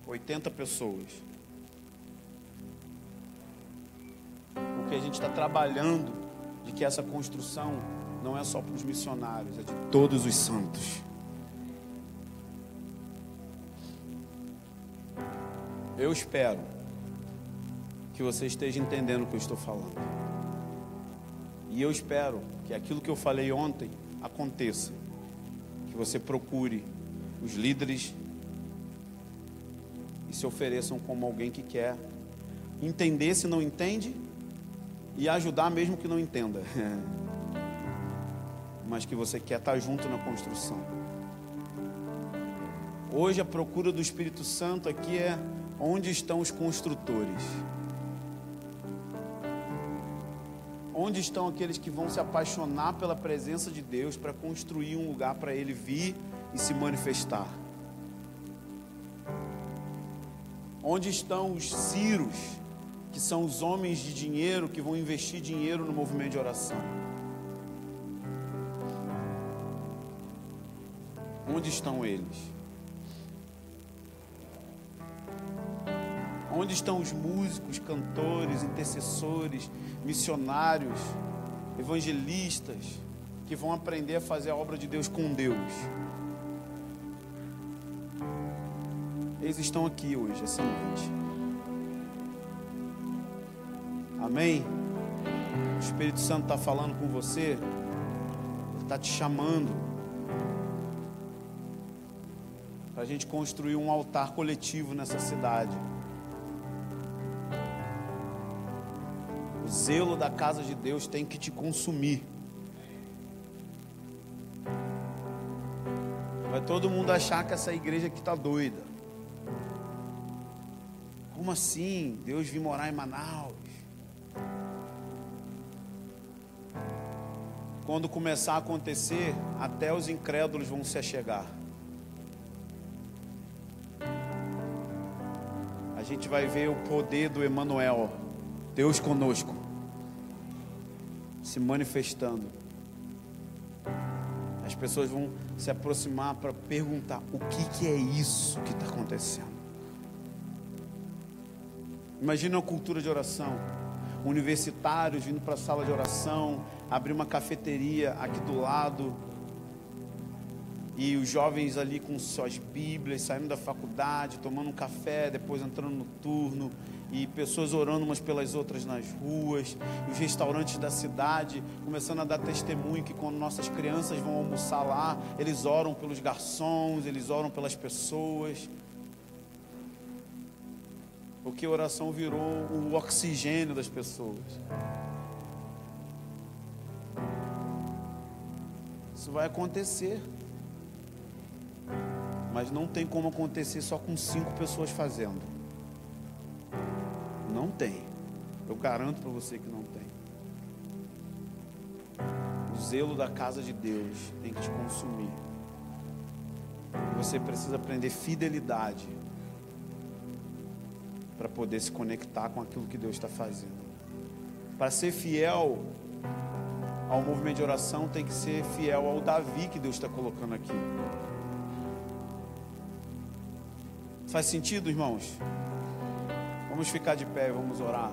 80 pessoas. Porque a gente está trabalhando de que essa construção não é só para os missionários, é de todos os santos. Eu espero que você esteja entendendo o que eu estou falando. E eu espero que aquilo que eu falei ontem aconteça. Que você procure os líderes e se ofereçam como alguém que quer entender se não entende e ajudar mesmo que não entenda. Mas que você quer estar junto na construção. Hoje a procura do Espírito Santo aqui é onde estão os construtores. Onde estão aqueles que vão se apaixonar pela presença de Deus para construir um lugar para Ele vir e se manifestar? Onde estão os Ciros, que são os homens de dinheiro que vão investir dinheiro no movimento de oração? Onde estão eles? Onde estão os músicos, cantores, intercessores, missionários, evangelistas, que vão aprender a fazer a obra de Deus com Deus? Eles estão aqui hoje, essa noite. Amém? O Espírito Santo está falando com você, Ele está te chamando. para a gente construir um altar coletivo nessa cidade. O zelo da casa de Deus tem que te consumir. Vai todo mundo achar que essa igreja aqui está doida. Como assim? Deus vir morar em Manaus? Quando começar a acontecer, até os incrédulos vão se achegar. A gente vai ver o poder do Emanuel, Deus conosco, se manifestando. As pessoas vão se aproximar para perguntar: o que é isso que está acontecendo? Imagina uma cultura de oração, universitários vindo para a sala de oração, abrir uma cafeteria aqui do lado, e os jovens ali com suas bíblias, saindo da faculdade, tomando um café, depois entrando no turno, e pessoas orando umas pelas outras nas ruas, e os restaurantes da cidade começando a dar testemunho que quando nossas crianças vão almoçar lá, eles oram pelos garçons, eles oram pelas pessoas, porque a oração virou o oxigênio das pessoas. Isso vai acontecer, mas não tem como acontecer só com 5 pessoas fazendo. Não tem. Eu garanto para você que não tem. O zelo da casa de Deus tem que te consumir. Você precisa aprender fidelidade para poder se conectar com aquilo que Deus está fazendo. Para ser fiel ao movimento de oração, tem que ser fiel ao Davi que Deus está colocando aqui. Faz sentido, irmãos? Vamos ficar de pé e vamos orar.